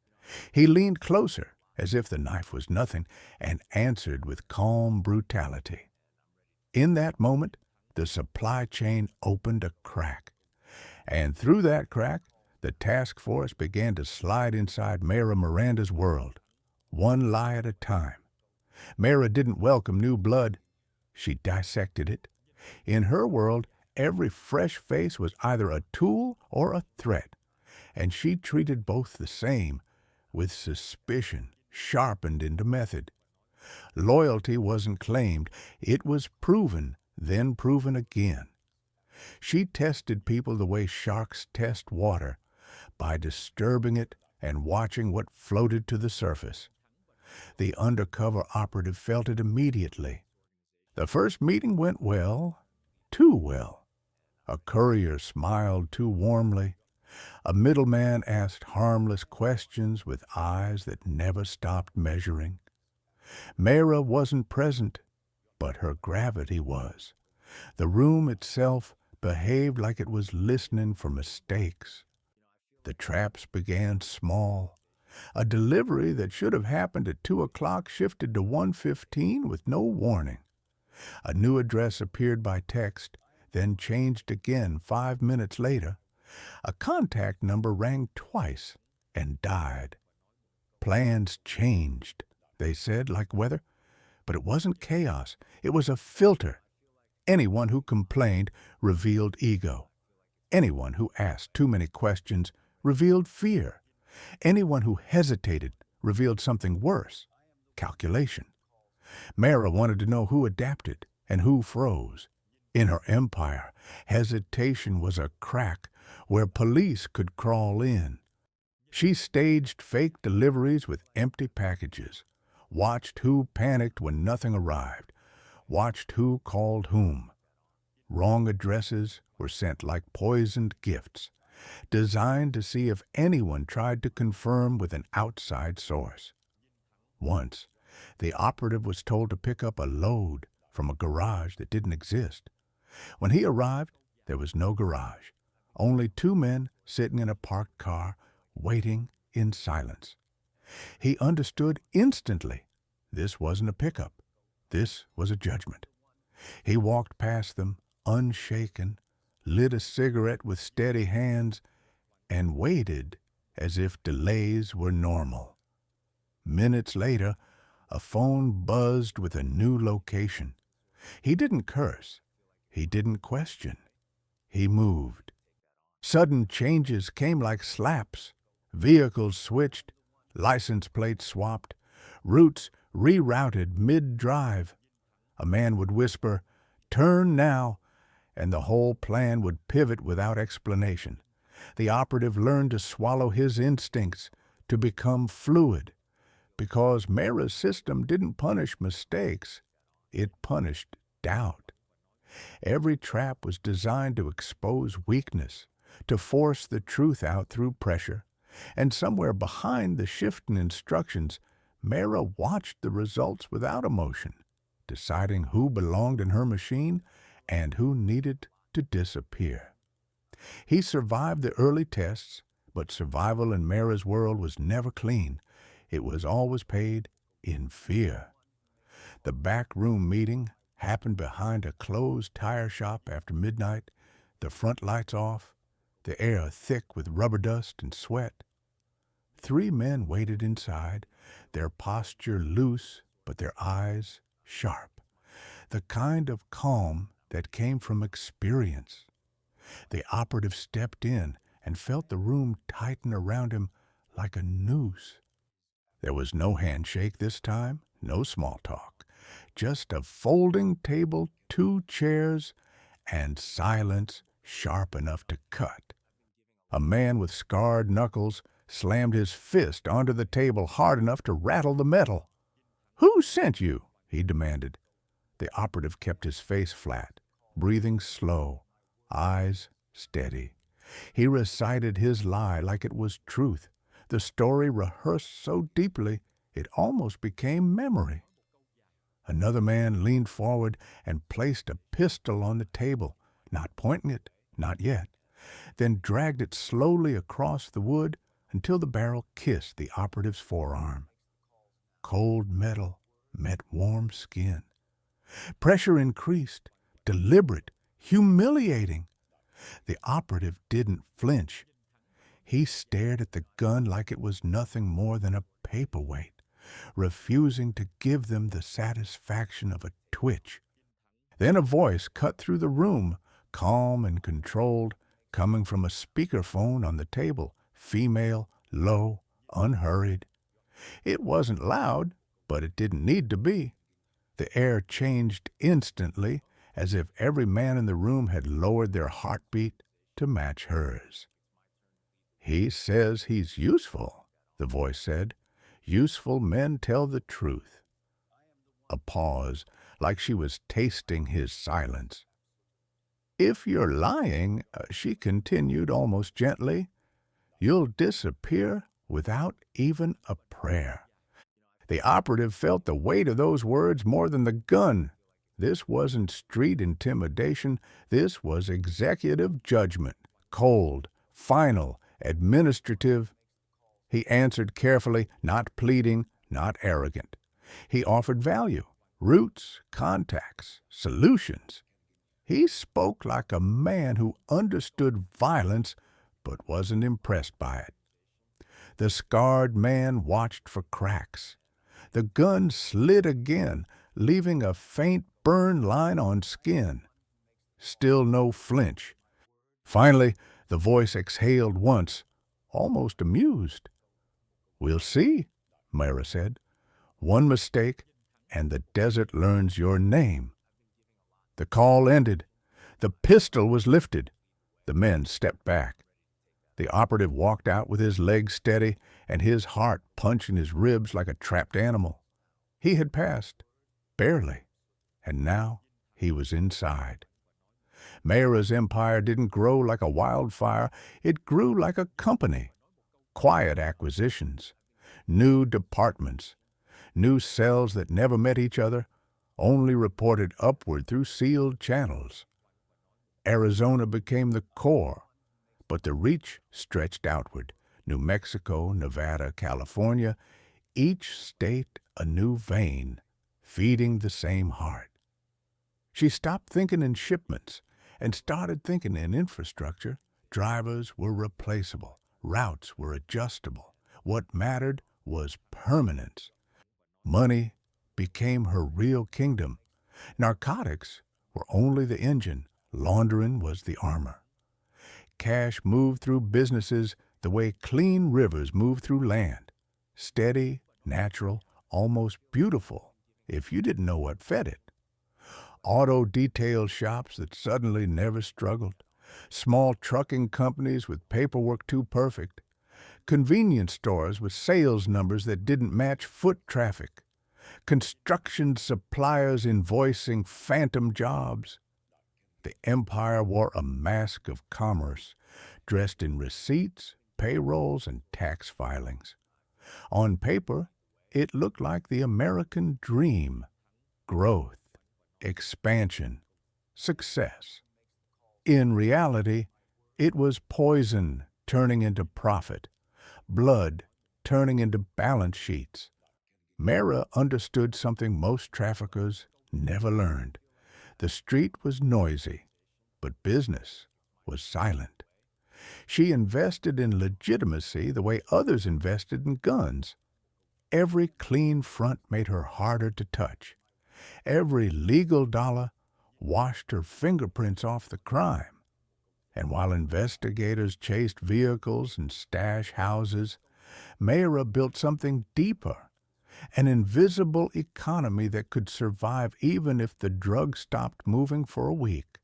He leaned closer, as if the knife was nothing, and answered with calm brutality. In that moment, the supply chain opened a crack. And through that crack, the task force began to slide inside Mayra Miranda's world, one lie at a time. Mayra didn't welcome new blood. She dissected it. In her world, every fresh face was either a tool or a threat, and she treated both the same, with suspicion sharpened into method. Loyalty wasn't claimed. It was proven, then proven again. She tested people the way sharks test water, by disturbing it and watching what floated to the surface. The undercover operative felt it immediately. The first meeting went well, too well. A courier smiled too warmly. A middleman asked harmless questions with eyes that never stopped measuring. Mayra wasn't present, but her gravity was. The room itself behaved like it was listening for mistakes. The traps began small. A delivery that should have happened at 2 o'clock shifted to 1:15 with no warning. A new address appeared by text, then changed again 5 minutes later. A contact number rang twice and died. Plans changed, they said, like weather. But it wasn't chaos. It was a filter. Anyone who complained revealed ego. Anyone who asked too many questions revealed fear. Anyone who hesitated revealed something worse, calculation. Mayra wanted to know who adapted and who froze. In her empire, hesitation was a crack where police could crawl in. She staged fake deliveries with empty packages, watched who panicked when nothing arrived, watched who called whom. Wrong addresses were sent like poisoned gifts, designed to see if anyone tried to confirm with an outside source. Once, the operative was told to pick up a load from a garage that didn't exist. When he arrived, there was no garage, only 2 men sitting in a parked car, waiting in silence. He understood instantly this wasn't a pickup. This was a judgment. He walked past them, unshaken, lit a cigarette with steady hands, and waited as if delays were normal. Minutes later, a phone buzzed with a new location. He didn't curse. He didn't question. He moved. Sudden changes came like slaps. Vehicles switched, license plates swapped, routes rerouted mid-drive. A man would whisper, "Turn now," and the whole plan would pivot without explanation. The operative learned to swallow his instincts, to become fluid, because Mayra's system didn't punish mistakes. It punished doubt. Every trap was designed to expose weakness, to force the truth out through pressure, and somewhere behind the shifting instructions, Mayra watched the results without emotion, deciding who belonged in her machine and who needed to disappear. He survived the early tests, but survival in Mayra's world was never clean. It was always paid in fear. The backroom meeting happened behind a closed tire shop after midnight, the front lights off, the air thick with rubber dust and sweat. 3 men waited inside, their posture loose but their eyes sharp, the kind of calm that came from experience. The operative stepped in and felt the room tighten around him like a noose. There was no handshake this time, no small talk, just a folding table, 2 chairs, and silence sharp enough to cut. A man with scarred knuckles slammed his fist onto the table hard enough to rattle the metal. "Who sent you?" he demanded. The operative kept his face flat, breathing slow, eyes steady. He recited his lie like it was truth, the story rehearsed so deeply it almost became memory. Another man leaned forward and placed a pistol on the table, not pointing it, not yet, then dragged it slowly across the wood until the barrel kissed the operative's forearm. Cold metal met warm skin. Pressure increased, deliberate, humiliating. The operative didn't flinch. He stared at the gun like it was nothing more than a paperweight, refusing to give them the satisfaction of a twitch. Then a voice cut through the room, calm and controlled, coming from a speakerphone on the table, female, low, unhurried. It wasn't loud, but it didn't need to be. The air changed instantly, as if every man in the room had lowered their heartbeat to match hers. "He says he's useful," the voice said. "Useful men tell the truth." A pause, like she was tasting his silence. "If you're lying," she continued almost gently, "you'll disappear without even a prayer." The operative felt the weight of those words more than the gun. This wasn't street intimidation. This was executive judgment, cold, final, administrative. He answered carefully, not pleading, not arrogant. He offered value, roots, contacts, solutions. He spoke like a man who understood violence but wasn't impressed by it. The scarred man watched for cracks. The gun slid again, leaving a faint burn line on skin. Still no flinch. Finally, the voice exhaled once, almost amused. "We'll see," Mayra said. "One mistake, and the desert learns your name." The call ended. The pistol was lifted. The men stepped back. The operative walked out with his legs steady and his heart punching his ribs like a trapped animal. He had passed, barely, and now he was inside. Mayra's empire didn't grow like a wildfire. It grew like a company. Quiet acquisitions, new departments, new cells that never met each other, only reported upward through sealed channels. Arizona became the core, but the reach stretched outward. New Mexico, Nevada, California, each state a new vein, feeding the same heart. She stopped thinking in shipments and started thinking in infrastructure. Drivers were replaceable. Routes were adjustable. What mattered was permanence. Money became her real kingdom. Narcotics were only the engine. Laundering was the armor. Cash moved through businesses the way clean rivers move through land. Steady, natural, almost beautiful, if you didn't know what fed it. Auto detail shops that suddenly never struggled. Small trucking companies with paperwork too perfect. Convenience stores with sales numbers that didn't match foot traffic. Construction suppliers invoicing phantom jobs. The empire wore a mask of commerce, dressed in receipts, payrolls, and tax filings. On paper, it looked like the American dream: growth, expansion, success. In reality, it was poison turning into profit, blood turning into balance sheets. Mayra understood something most traffickers never learned. The street was noisy, but business was silent. She invested in legitimacy the way others invested in guns. Every clean front made her harder to touch. Every legal dollar washed her fingerprints off the crime. And while investigators chased vehicles and stash houses, Mayra built something deeper, an invisible economy that could survive even if the drug stopped moving for a week.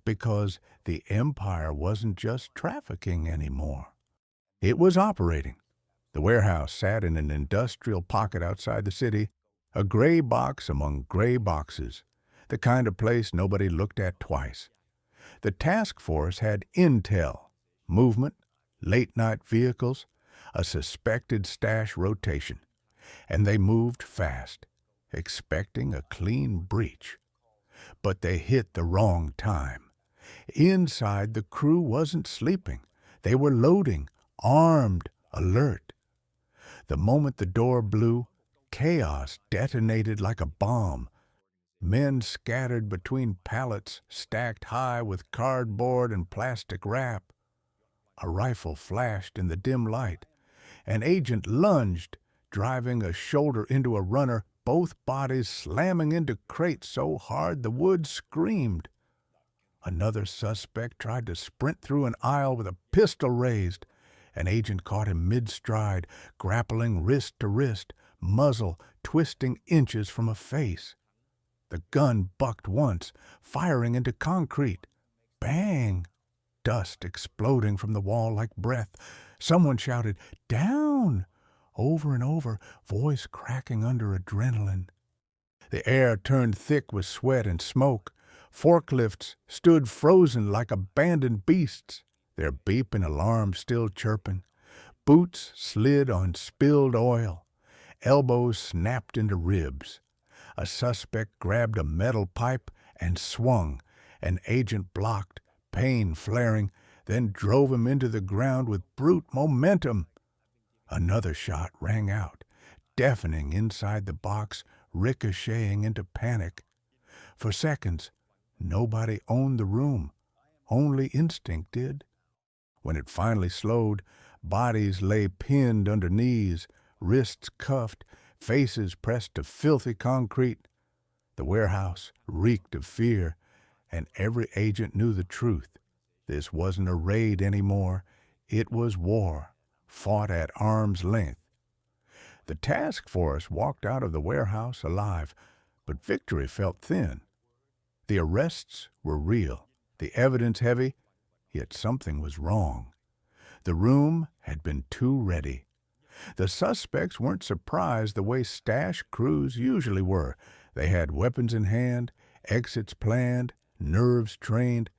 Because the empire wasn't just trafficking anymore. It was operating. The warehouse sat in an industrial pocket outside the city, a gray box among gray boxes, the kind of place nobody looked at twice. The task force had intel, movement, late-night vehicles, a suspected stash rotation, and they moved fast, expecting a clean breach. But they hit the wrong time. Inside, the crew wasn't sleeping. They were loading, armed, alert. The moment the door blew, chaos detonated like a bomb. Men scattered between pallets stacked high with cardboard and plastic wrap. A rifle flashed in the dim light. An agent lunged, driving a shoulder into a runner, both bodies slamming into crates so hard the wood screamed. Another suspect tried to sprint through an aisle with a pistol raised. An agent caught him mid-stride, grappling wrist to wrist, muzzle twisting inches from a face. The gun bucked once, firing into concrete. Bang! Dust exploding from the wall like breath. Someone shouted, "Down!" over and over, voice cracking under adrenaline. The air turned thick with sweat and smoke. Forklifts stood frozen like abandoned beasts, their beeping alarms still chirping. Boots slid on spilled oil. Elbows snapped into ribs. A suspect grabbed a metal pipe and swung. An agent blocked, pain flaring, then drove him into the ground with brute momentum. Another shot rang out, deafening inside the box, ricocheting into panic. For seconds, nobody owned the room. Only instinct did. When it finally slowed, bodies lay pinned under knees, wrists cuffed, faces pressed to filthy concrete. The warehouse reeked of fear, and every agent knew the truth. This wasn't a raid anymore. It was war, fought at arm's length. The task force walked out of the warehouse alive, but victory felt thin. The arrests were real, the evidence heavy, yet something was wrong. The room had been too ready. The suspects weren't surprised the way stash crews usually were. They had weapons in hand, exits planned, nerves trained.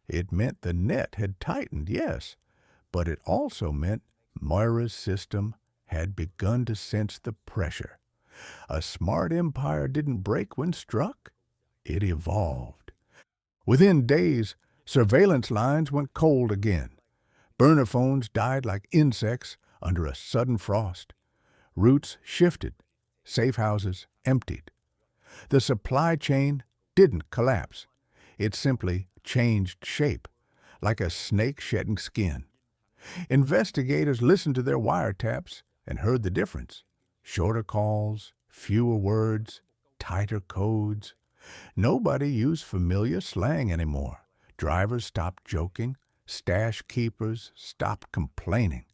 It meant the net had tightened, yes, but it also meant Mayra's system had begun to sense the pressure. A smart empire didn't break when struck. It evolved. Within days, surveillance lines went cold again. Burner phones died like insects under a sudden frost. Routes shifted. Safe houses emptied. The supply chain didn't collapse. It simply changed shape, like a snake shedding skin. Investigators listened to their wiretaps and heard the difference. Shorter calls, fewer words, tighter codes. Nobody used familiar slang anymore. Drivers stopped joking. Stash keepers stopped complaining.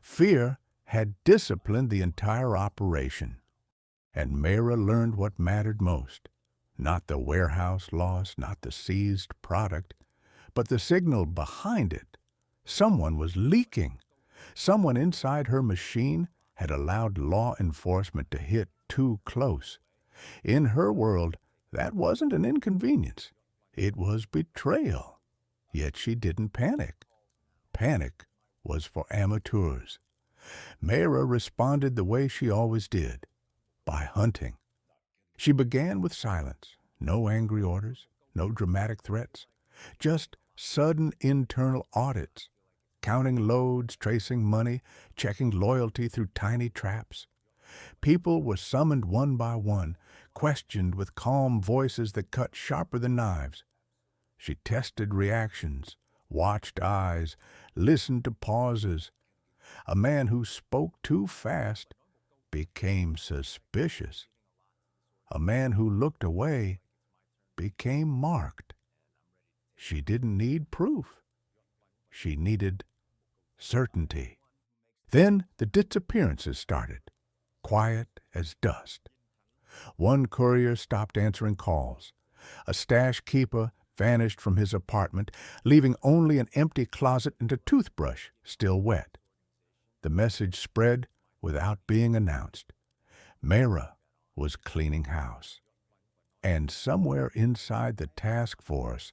Fear had disciplined the entire operation, and Mayra learned what mattered most. Not the warehouse loss, not the seized product, but the signal behind it. Someone was leaking. Someone inside her machine had allowed law enforcement to hit too close. In her world, that wasn't an inconvenience. It was betrayal. Yet she didn't panic. Panic was for amateurs. Mayra responded the way she always did, by hunting. She began with silence, no angry orders, no dramatic threats, just sudden internal audits, counting loads, tracing money, checking loyalty through tiny traps. People were summoned one by one, questioned with calm voices that cut sharper than knives. She tested reactions, watched eyes, listened to pauses. A man who spoke too fast became suspicious. A man who looked away became marked. She didn't need proof. She needed certainty. Then the disappearances started, quiet as dust. One courier stopped answering calls. A stash keeper vanished from his apartment, leaving only an empty closet and a toothbrush still wet. The message spread without being announced. Mayra was cleaning house. And somewhere inside the task force,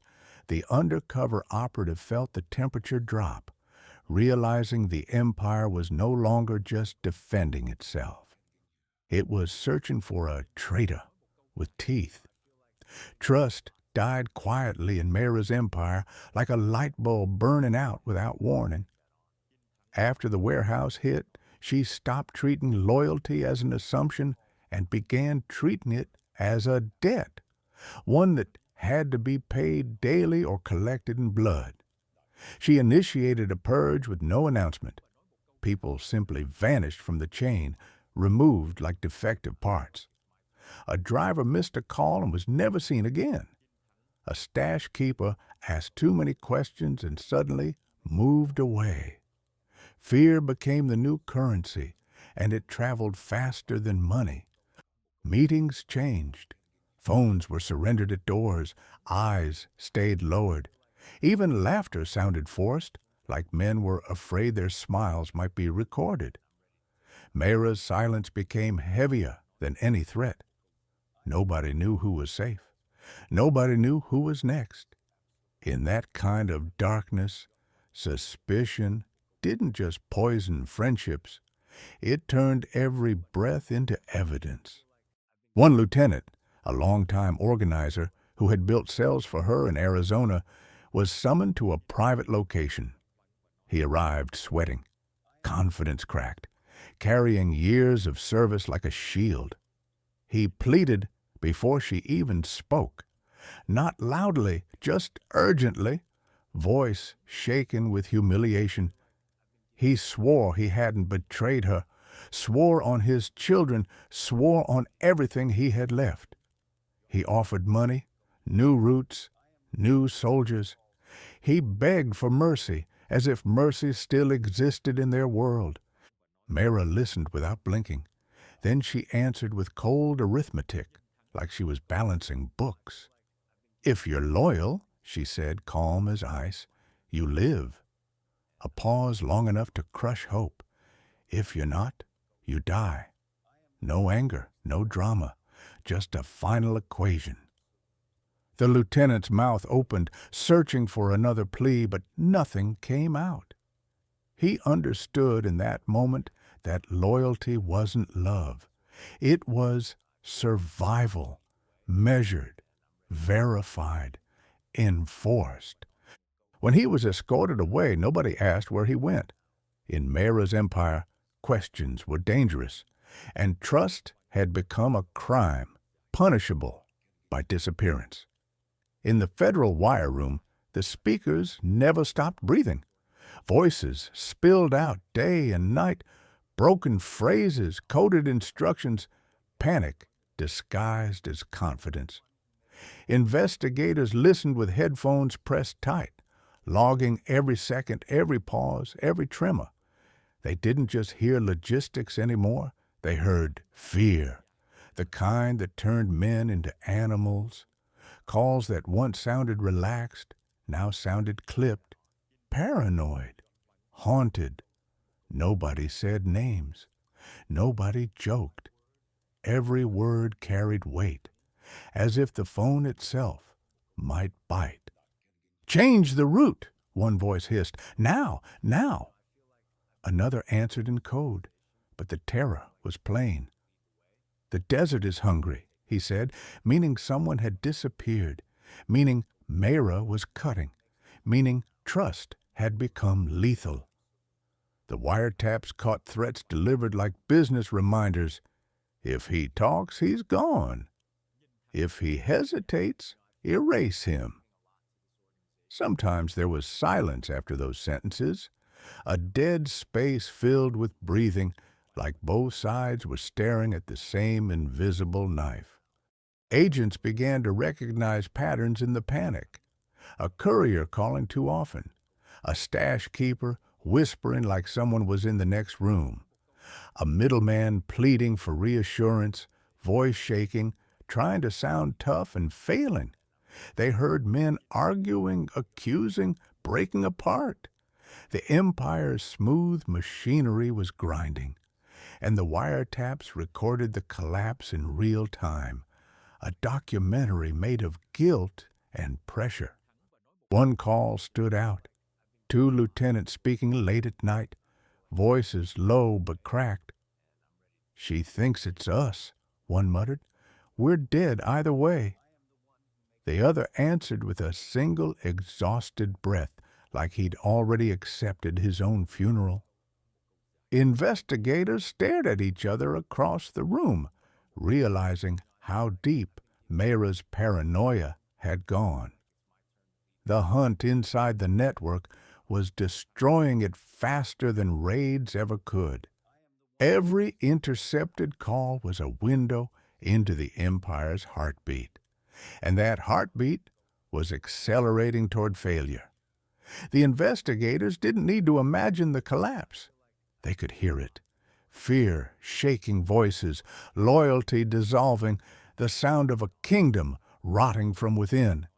the undercover operative felt the temperature drop, realizing the empire was no longer just defending itself. It was searching for a traitor with teeth. Trust died quietly in Mayra's empire like a light bulb burning out without warning. After the warehouse hit, she stopped treating loyalty as an assumption and began treating it as a debt, one that had to be paid daily or collected in blood. She initiated a purge with no announcement. People simply vanished from the chain, removed like defective parts. A driver missed a call and was never seen again. A stash keeper asked too many questions and suddenly moved away. Fear became the new currency, and it traveled faster than money. Meetings changed. Phones were surrendered at doors. Eyes stayed lowered. Even laughter sounded forced, like men were afraid their smiles might be recorded. Mayra's silence became heavier than any threat. Nobody knew who was safe. Nobody knew who was next. In that kind of darkness, suspicion didn't just poison friendships. It turned every breath into evidence. One lieutenant, a longtime organizer who had built cells for her in Arizona, was summoned to a private location. He arrived sweating, confidence cracked, carrying years of service like a shield. He pleaded before she even spoke, not loudly, just urgently, voice shaken with humiliation. He swore he hadn't betrayed her, swore on his children, swore on everything he had left. He offered money, new routes, new soldiers. He begged for mercy, as if mercy still existed in their world. Mayra listened without blinking. Then she answered with cold arithmetic, like she was balancing books. "If you're loyal," she said, calm as ice, "you live." A pause long enough to crush hope. "If you're not, you die." No anger, no drama, just a final equation. The lieutenant's mouth opened, searching for another plea, but nothing came out. He understood in that moment that loyalty wasn't love. It was survival, measured, verified, enforced. When he was escorted away, nobody asked where he went. In Mayra's empire, questions were dangerous, and trust had become a crime, punishable by disappearance. In the federal wire room, the speakers never stopped breathing. Voices spilled out day and night, broken phrases, coded instructions, panic disguised as confidence. Investigators listened with headphones pressed tight, logging every second, every pause, every tremor. They didn't just hear logistics anymore, they heard fear, the kind that turned men into animals. Calls that once sounded relaxed now sounded clipped, paranoid, haunted. Nobody said names. Nobody joked. Every word carried weight, as if the phone itself might bite. "Change the route," one voice hissed. "Now, now." Another answered in code, but the terror was plain. "The desert is hungry," he said, meaning someone had disappeared, meaning Mayra was cutting, meaning trust had become lethal. The wiretaps caught threats delivered like business reminders. If he talks, he's gone. If he hesitates, erase him. Sometimes there was silence after those sentences, a dead space filled with breathing, like both sides were staring at the same invisible knife. Agents began to recognize patterns in the panic. A courier calling too often. A stash keeper whispering like someone was in the next room. A middleman pleading for reassurance, voice shaking, trying to sound tough and failing. They heard men arguing, accusing, breaking apart. The Empire's smooth machinery was grinding, and the wiretaps recorded the collapse in real time, a documentary made of guilt and pressure. One call stood out. Two lieutenants speaking late at night, voices low but cracked. "She thinks it's us," one muttered. "We're dead either way." The other answered with a single exhausted breath, like he'd already accepted his own funeral. Investigators stared at each other across the room, realizing how deep Mayra's paranoia had gone. The hunt inside the network was destroying it faster than raids ever could. Every intercepted call was a window into the Empire's heartbeat, and that heartbeat was accelerating toward failure. The investigators didn't need to imagine the collapse. They could hear it. Fear shaking voices, loyalty dissolving, the sound of a kingdom rotting from within.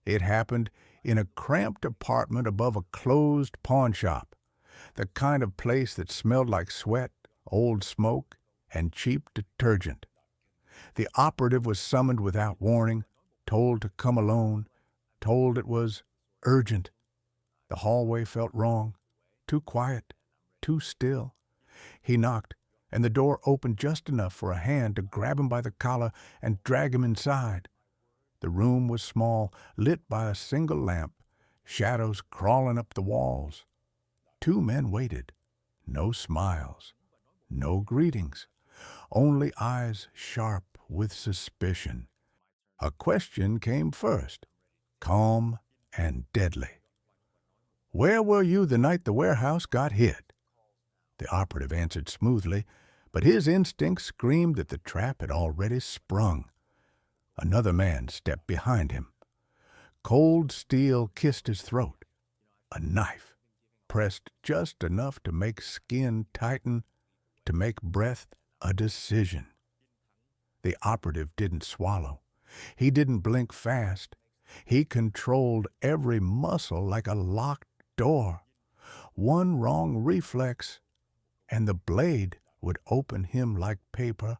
It happened in a cramped apartment above a closed pawn shop, the kind of place that smelled like sweat, old smoke, and cheap detergent. The operative was summoned without warning, told to come alone, told it was urgent. The hallway felt wrong, too quiet, too still. He knocked, and the door opened just enough for a hand to grab him by the collar and drag him inside. The room was small, lit by a single lamp, shadows crawling up the walls. Two men waited. No smiles, no greetings, only eyes sharp with suspicion. A question came first, calm and deadly. "Where were you the night the warehouse got hit?" The operative answered smoothly, but his instinct screamed that the trap had already sprung. Another man stepped behind him. Cold steel kissed his throat. A knife, pressed just enough to make skin tighten, to make breath a decision. The operative didn't swallow. He didn't blink fast. He controlled every muscle like a locked door. One wrong reflex, and the blade would open him like paper.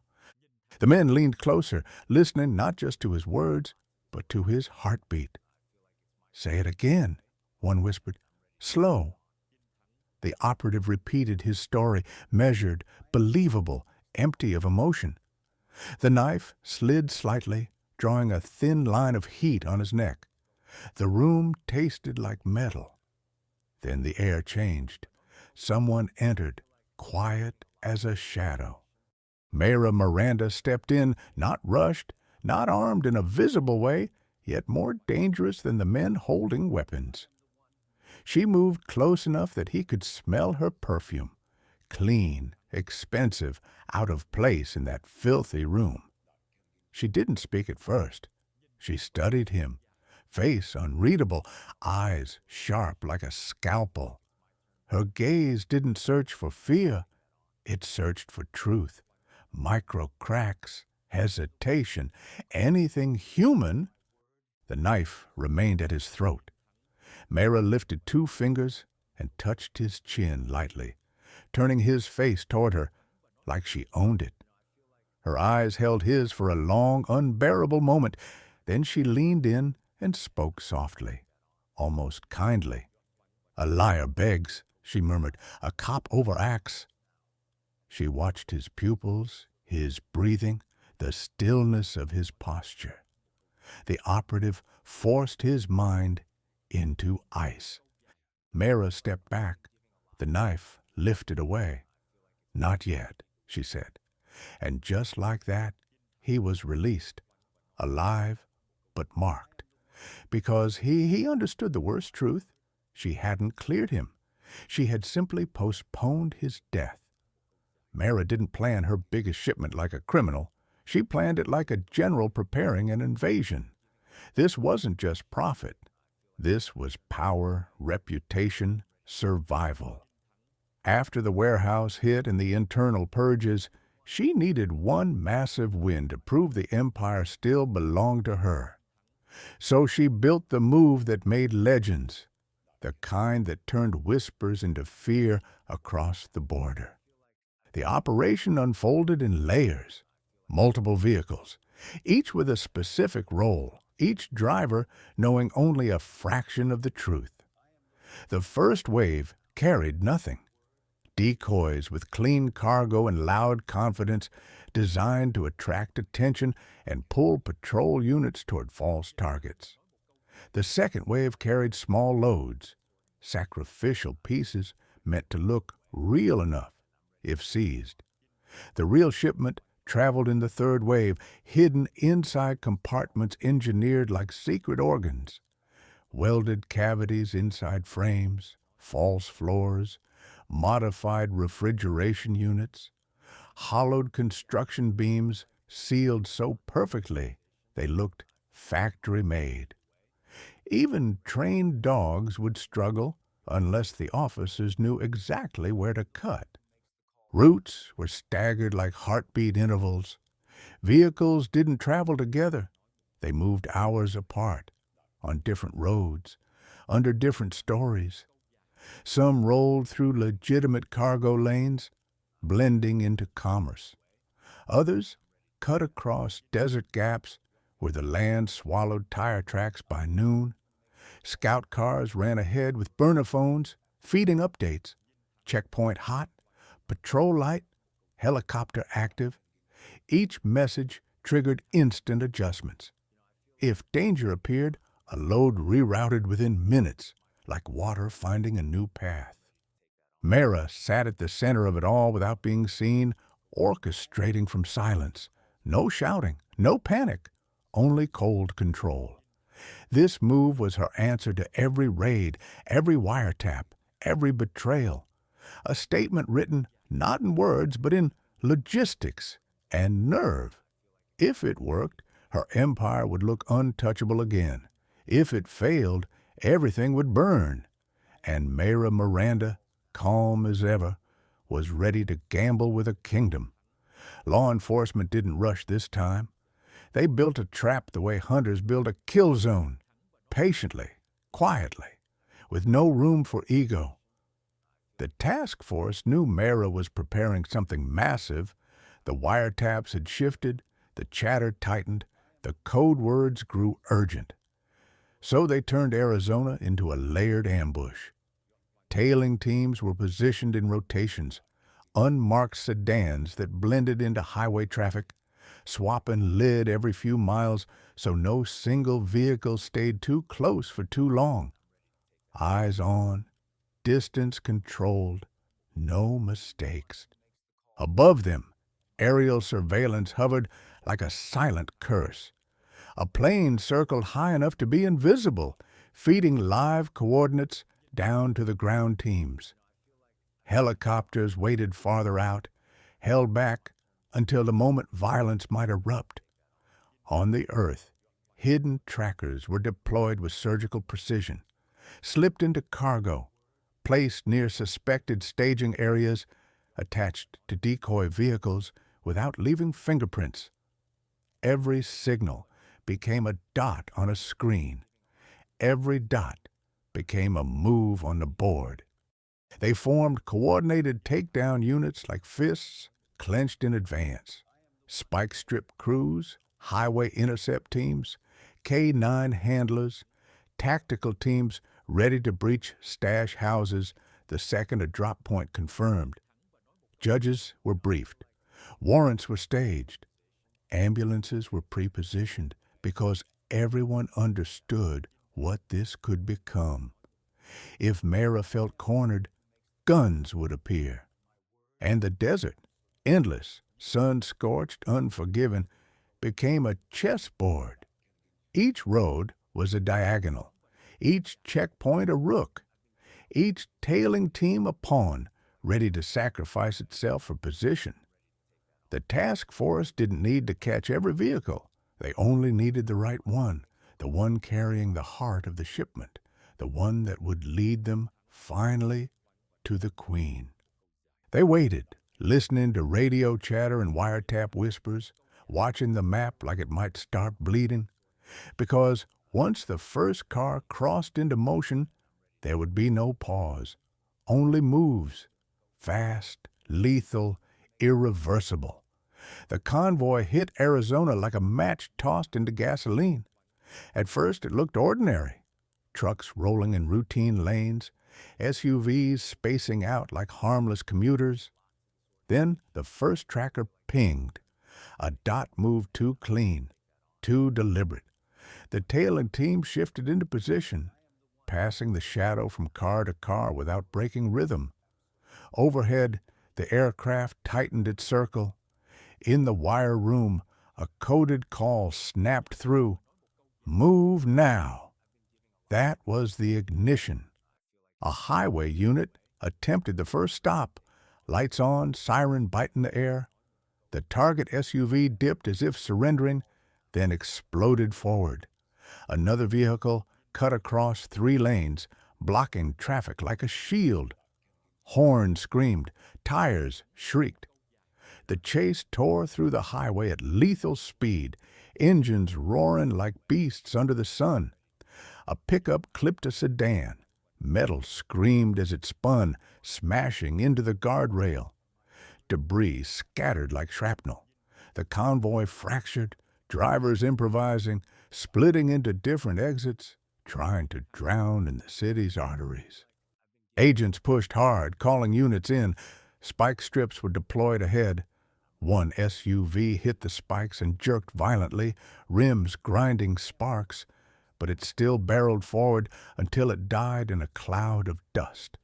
The men leaned closer, listening not just to his words, but to his heartbeat. "Say it again," one whispered. "Slow." The operative repeated his story, measured, believable, empty of emotion. The knife slid slightly, drawing a thin line of heat on his neck. The room tasted like metal. Then the air changed. Someone entered, quiet as a shadow. Mayra Miranda stepped in, not rushed, not armed in a visible way, yet more dangerous than the men holding weapons. She moved close enough that he could smell her perfume, clean, expensive, out of place in that filthy room. She didn't speak at first. She studied him, face unreadable, eyes sharp like a scalpel. Her gaze didn't search for fear, it searched for truth. Micro cracks, hesitation, anything human. The knife remained at his throat. Mayra lifted two fingers and touched his chin lightly, turning his face toward her like she owned it. Her eyes held his for a long, unbearable moment. Then she leaned in and spoke softly, almost kindly. "A liar begs," she murmured. "A cop overacts." She watched his pupils, his breathing, the stillness of his posture. The operative forced his mind into ice. Mayra stepped back, the knife lifted away. "Not yet," she said. And just like that, he was released, alive but marked. Because he understood the worst truth. She hadn't cleared him. She had simply postponed his death. Mayra didn't plan her biggest shipment like a criminal. She planned it like a general preparing an invasion. This wasn't just profit. This was power, reputation, survival. After the warehouse hit and the internal purges, she needed one massive win to prove the Empire still belonged to her. So she built the move that made legends. the kind that turned whispers into fear across the border. The operation unfolded in layers, multiple vehicles, each with a specific role, each driver knowing only a fraction of the truth. The first wave carried nothing. Decoys with clean cargo and loud confidence designed to attract attention and pull patrol units toward false targets. The second wave carried small loads, sacrificial pieces meant to look real enough if seized. The real shipment traveled in the third wave, hidden inside compartments engineered like secret organs. Welded cavities inside frames, false floors, modified refrigeration units, hollowed construction beams sealed so perfectly they looked factory-made. Even trained dogs would struggle unless the officers knew exactly where to cut. Routes were staggered like heartbeat intervals. Vehicles didn't travel together. They moved hours apart, on different roads, under different stories. Some rolled through legitimate cargo lanes, blending into commerce. Others cut across desert gaps where the land swallowed tire tracks by noon. Scout cars ran ahead with burner phones, feeding updates. Checkpoint hot, patrol light, helicopter active. Each message triggered instant adjustments. If danger appeared, a load rerouted within minutes, like water finding a new path. Mayra sat at the center of it all without being seen, orchestrating from silence. No shouting, no panic, only cold control. This move was her answer to every raid, every wiretap, every betrayal. A statement written not in words, but in logistics and nerve. If it worked, her empire would look untouchable again. If it failed, everything would burn. And Mayra Miranda, calm as ever, was ready to gamble with a kingdom. Law enforcement didn't rush this time. They built a trap the way hunters build a kill zone, patiently, quietly, with no room for ego. The task force knew Mayra was preparing something massive. The wiretaps had shifted, the chatter tightened, the code words grew urgent. So they turned Arizona into a layered ambush. Tailing teams were positioned in rotations, unmarked sedans that blended into highway traffic, swapping lid every few miles so no single vehicle stayed too close for too long. Eyes on, distance controlled, no mistakes. Above them, aerial surveillance hovered like a silent curse. A plane circled high enough to be invisible, feeding live coordinates down to the ground teams. Helicopters waited farther out, held back until the moment violence might erupt. On the earth, hidden trackers were deployed with surgical precision, slipped into cargo, placed near suspected staging areas, attached to decoy vehicles without leaving fingerprints. Every signal became a dot on a screen. Every dot became a move on the board. They formed coordinated takedown units like fists clenched in advance. Spike strip crews, highway intercept teams, K-9 handlers, tactical teams ready to breach stash houses the second a drop point confirmed. Judges were briefed. Warrants were staged. Ambulances were pre-positioned because everyone understood what this could become. If Mayra felt cornered, guns would appear. And the desert, endless, sun-scorched, unforgiving, became a chessboard. Each road was a diagonal, each checkpoint a rook, each tailing team a pawn ready to sacrifice itself for position. The task force didn't need to catch every vehicle. They only needed the right one, the one carrying the heart of the shipment, the one that would lead them, finally, to the Queen. They waited, listening to radio chatter and wiretap whispers, watching the map like it might start bleeding. Because once the first car crossed into motion, There would be no pause, only moves, fast, lethal, irreversible. The convoy hit Arizona like a match tossed into gasoline. At first it looked ordinary. Trucks rolling in routine lanes, SUVs spacing out like harmless commuters. Then the first tracker pinged. A dot moved too clean, too deliberate. The tailing team shifted into position, passing the shadow from car to car without breaking rhythm. Overhead, the aircraft tightened its circle. In the wire room, a coded call snapped through. Move now. That was the ignition. A highway unit attempted the first stop. Lights on, siren biting the air. The target SUV dipped as if surrendering, then exploded forward. Another vehicle cut across 3 lanes, blocking traffic like a shield. Horns screamed, tires shrieked. The chase tore through the highway at lethal speed, engines roaring like beasts under the sun. A pickup clipped a sedan. Metal screamed as it spun, smashing into the guardrail. Debris scattered like shrapnel. The convoy fractured, drivers improvising, splitting into different exits, trying to drown in the city's arteries. Agents pushed hard, calling units in. Spike strips were deployed ahead. One SUV hit the spikes and jerked violently, rims grinding sparks, but it still barreled forward until it died in a cloud of dust.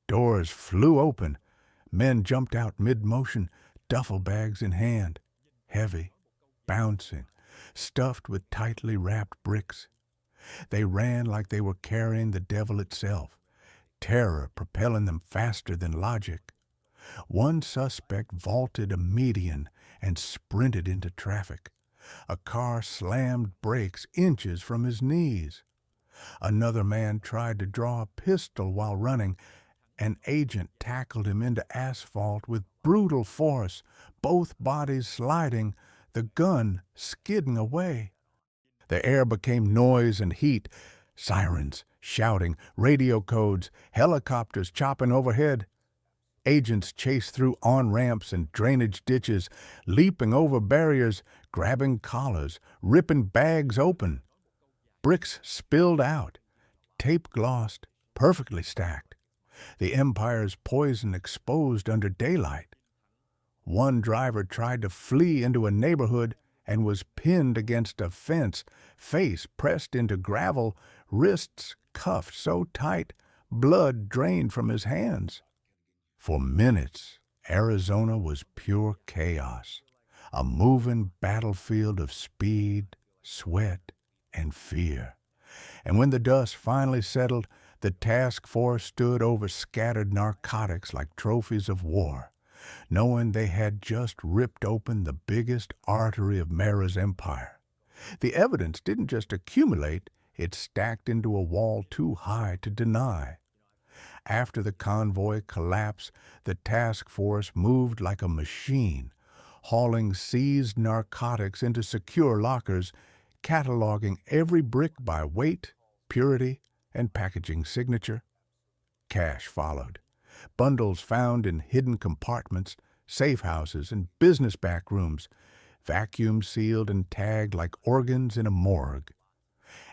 Doors flew open. Men jumped out mid-motion, duffel bags in hand, heavy, bouncing, stuffed with tightly wrapped bricks. They ran like they were carrying the devil itself, terror propelling them faster than logic. One suspect vaulted a median and sprinted into traffic. A car slammed brakes inches from his knees. Another man tried to draw a pistol while running. An agent tackled him into asphalt with brutal force, both bodies sliding, the gun skidding away. The air became noise and heat, sirens shouting, radio codes, helicopters chopping overhead. Agents chased through on-ramps and drainage ditches, leaping over barriers, grabbing collars, ripping bags open. Bricks spilled out, tape glossed, perfectly stacked. The Empire's poison exposed under daylight. One driver tried to flee into a neighborhood and was pinned against a fence, face pressed into gravel, wrists cuffed so tight, blood drained from his hands. For minutes, Arizona was pure chaos, a moving battlefield of speed, sweat, and fear. And when the dust finally settled, the task force stood over scattered narcotics like trophies of war, knowing they had just ripped open the biggest artery of Mayra's empire. The evidence didn't just accumulate, it stacked into a wall too high to deny. After the convoy collapse, the task force moved like a machine, hauling seized narcotics into secure lockers, cataloging every brick by weight, purity, and packaging signature. Cash followed. Bundles found in hidden compartments, safe houses, and business back rooms, vacuum sealed and tagged like organs in a morgue.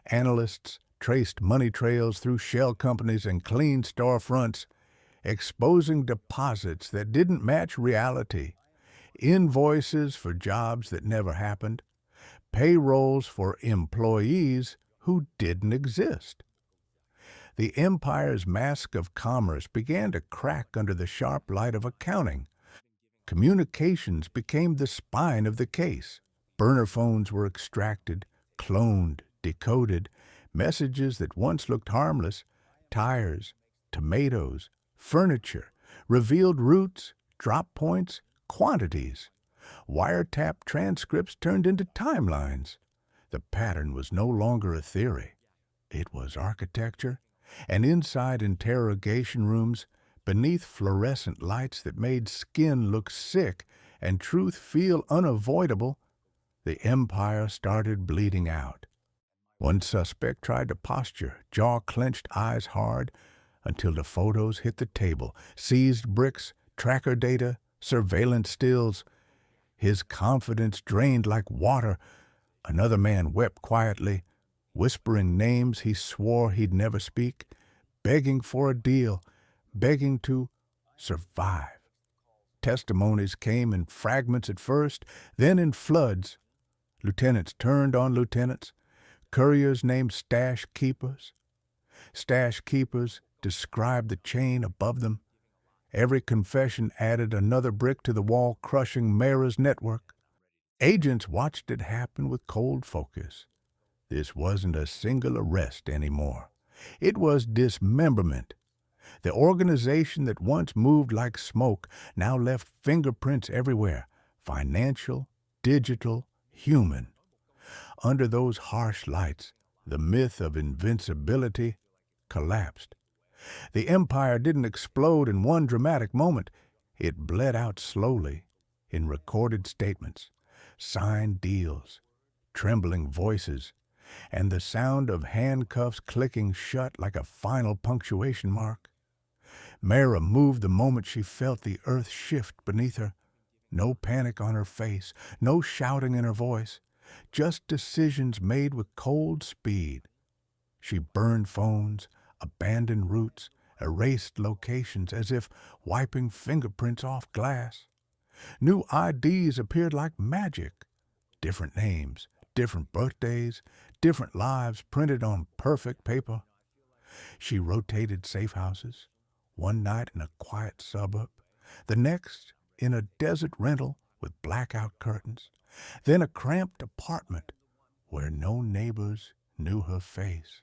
Analysts traced money trails through shell companies and clean storefronts, exposing deposits that didn't match reality, invoices for jobs that never happened, payrolls for employees who didn't exist. The empire's mask of commerce began to crack under the sharp light of accounting. Communications became the spine of the case. Burner phones were extracted, cloned, decoded. Messages that once looked harmless, tires, tomatoes, furniture, revealed routes, drop points, quantities. Wiretap transcripts turned into timelines. The pattern was no longer a theory. It was architecture, and inside interrogation rooms, beneath fluorescent lights that made skin look sick and truth feel unavoidable, the empire started bleeding out. One suspect tried to posture, jaw clenched, eyes hard, until the photos hit the table. Seized bricks, tracker data, surveillance stills. His confidence drained like water. Another man wept quietly, whispering names he swore he'd never speak, begging for a deal, begging to survive. Testimonies came in fragments at first, then in floods. Lieutenants turned on lieutenants, couriers named stash keepers. Stash keepers described the chain above them. Every confession added another brick to the wall, crushing Mayra's network. Agents watched it happen with cold focus. This wasn't a single arrest anymore. It was dismemberment. The organization that once moved like smoke now left fingerprints everywhere, financial, digital, human. Under those harsh lights, the myth of invincibility collapsed. The empire didn't explode in one dramatic moment. It bled out slowly in recorded statements, signed deals, trembling voices, and the sound of handcuffs clicking shut like a final punctuation mark. Mayra moved the moment she felt the earth shift beneath her. No panic on her face, no shouting in her voice, just decisions made with cold speed. She burned phones, abandoned routes, erased locations as if wiping fingerprints off glass. New IDs appeared like magic. Different names, different birthdays, different lives printed on perfect paper. She rotated safe houses, one night in a quiet suburb, the next in a desert rental with blackout curtains, then a cramped apartment where no neighbors knew her face.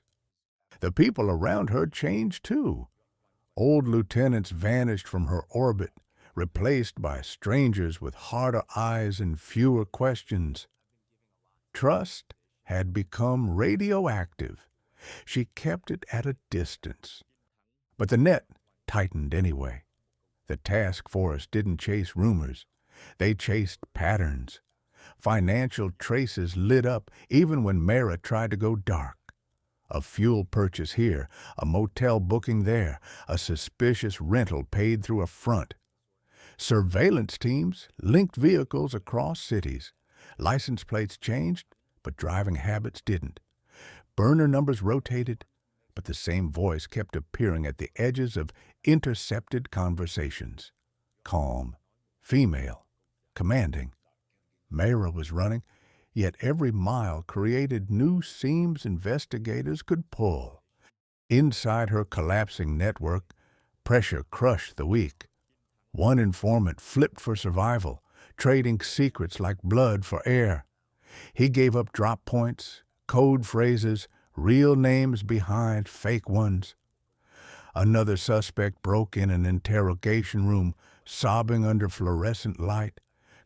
The people around her changed too. Old lieutenants vanished from her orbit, replaced by strangers with harder eyes and fewer questions. Trust had become radioactive. She kept it at a distance. But the net tightened anyway. The task force didn't chase rumors. They chased patterns. Financial traces lit up even when Mayra tried to go dark. A fuel purchase here, a motel booking there, a suspicious rental paid through a front. Surveillance teams linked vehicles across cities. License plates changed, but driving habits didn't. Burner numbers rotated, but the same voice kept appearing at the edges of intercepted conversations. Calm, female, commanding. Mayra was running, yet every mile created new seams investigators could pull. Inside her collapsing network, pressure crushed the weak. One informant flipped for survival, trading secrets like blood for air. He gave up drop points, code phrases, real names behind fake ones. Another suspect broke in an interrogation room, sobbing under fluorescent light,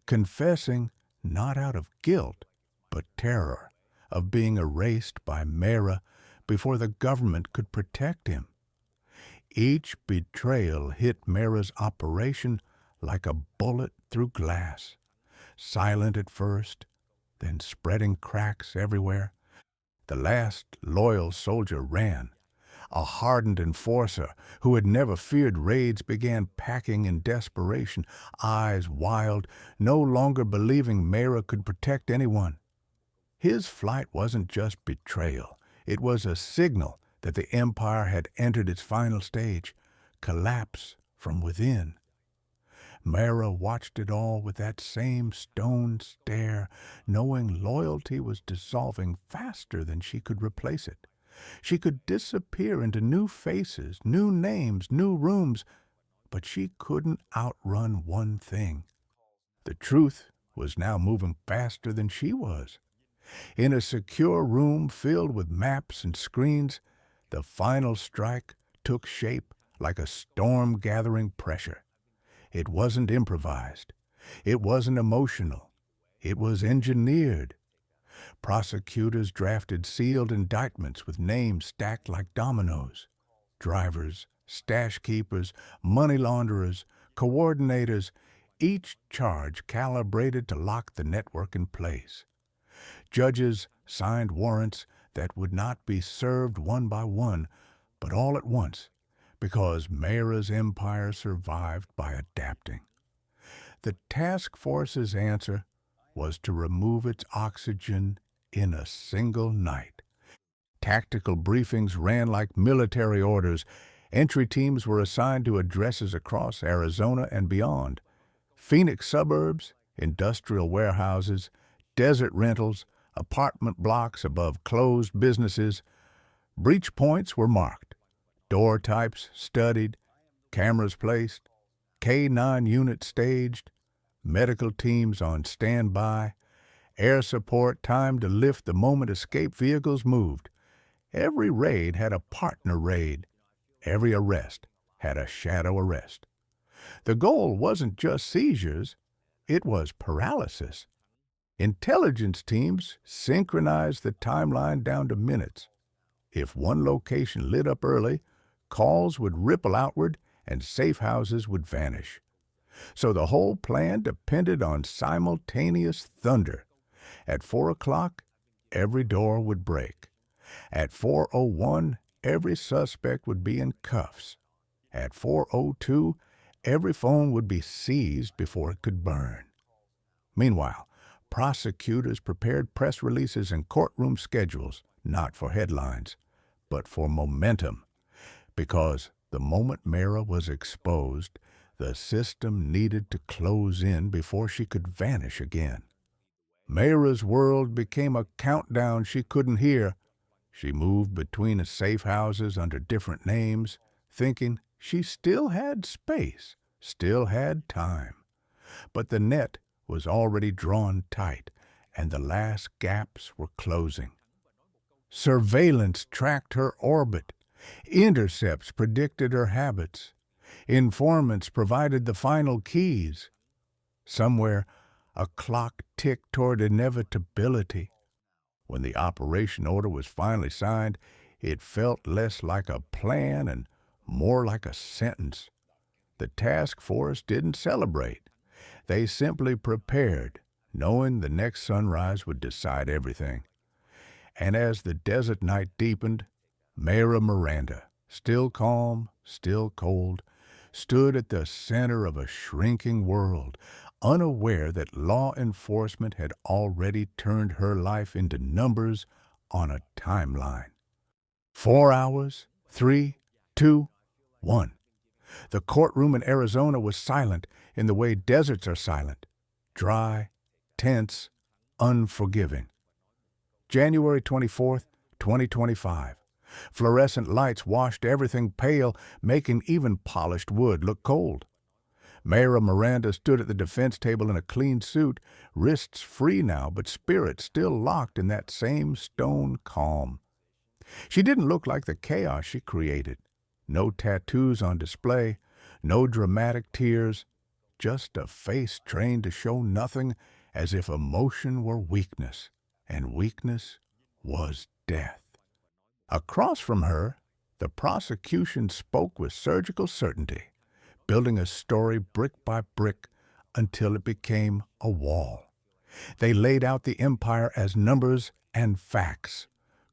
confessing not out of guilt, but terror of being erased by Mayra before the government could protect him. Each betrayal hit Mayra's operation like a bullet through glass, silent at first, then spreading cracks everywhere. The last loyal soldier ran. A hardened enforcer who had never feared raids began packing in desperation, eyes wild, no longer believing Mayra could protect anyone. His flight wasn't just betrayal. It was a signal that the empire had entered its final stage, collapse from within. Mayra watched it all with that same stone stare, knowing loyalty was dissolving faster than she could replace it. She could disappear into new faces, new names, new rooms, but she couldn't outrun one thing. The truth was now moving faster than she was. In a secure room filled with maps and screens, the final strike took shape like a storm gathering pressure. It wasn't improvised. It wasn't emotional. It was engineered. Prosecutors drafted sealed indictments with names stacked like dominoes. Drivers, stash keepers, money launderers, coordinators, each charge calibrated to lock the network in place. Judges signed warrants that would not be served one by one, but all at once, because Mayra's empire survived by adapting. The task force's answer was to remove its oxygen in a single night. Tactical briefings ran like military orders. Entry teams were assigned to addresses across Arizona and beyond. Phoenix suburbs, industrial warehouses, desert rentals, apartment blocks above closed businesses. Breach points were marked, door types studied, cameras placed, K-9 units staged, medical teams on standby, air support timed to lift the moment escape vehicles moved. Every raid had a partner raid. Every arrest had a shadow arrest. The goal wasn't just seizures, it was paralysis. Intelligence teams synchronized the timeline down to minutes. If one location lit up early, calls would ripple outward and safe houses would vanish. So the whole plan depended on simultaneous thunder. At 4 o'clock, every door would break. At 4:01, every suspect would be in cuffs. At 4:02, every phone would be seized before it could burn. Meanwhile, prosecutors prepared press releases and courtroom schedules, not for headlines, but for momentum. Because the moment Mayra was exposed, the system needed to close in before she could vanish again. Mayra's world became a countdown she couldn't hear. She moved between safe houses under different names, thinking she still had space, still had time. But the net was already drawn tight, and the last gaps were closing. Surveillance tracked her orbit. Intercepts predicted her habits. Informants provided the final keys. Somewhere, a clock ticked toward inevitability. When the operation order was finally signed, it felt less like a plan and more like a sentence. The task force didn't celebrate. They simply prepared, knowing the next sunrise would decide everything. And as the desert night deepened, Mayra Miranda, still calm, still cold, stood at the center of a shrinking world, unaware that law enforcement had already turned her life into numbers on a timeline. 4 hours, 3, 2, 1. The courtroom in Arizona was silent in the way deserts are silent, dry, tense, unforgiving. January 24th, 2025. Fluorescent lights washed everything pale, making even polished wood look cold. Mayra Miranda stood at the defense table in a clean suit, wrists free now, but spirit still locked in that same stone calm. She didn't look like the chaos she created. No tattoos on display, no dramatic tears, just a face trained to show nothing, as if emotion were weakness, and weakness was death. Across from her, the prosecution spoke with surgical certainty, building a story brick by brick until it became a wall. They laid out the empire as numbers and facts,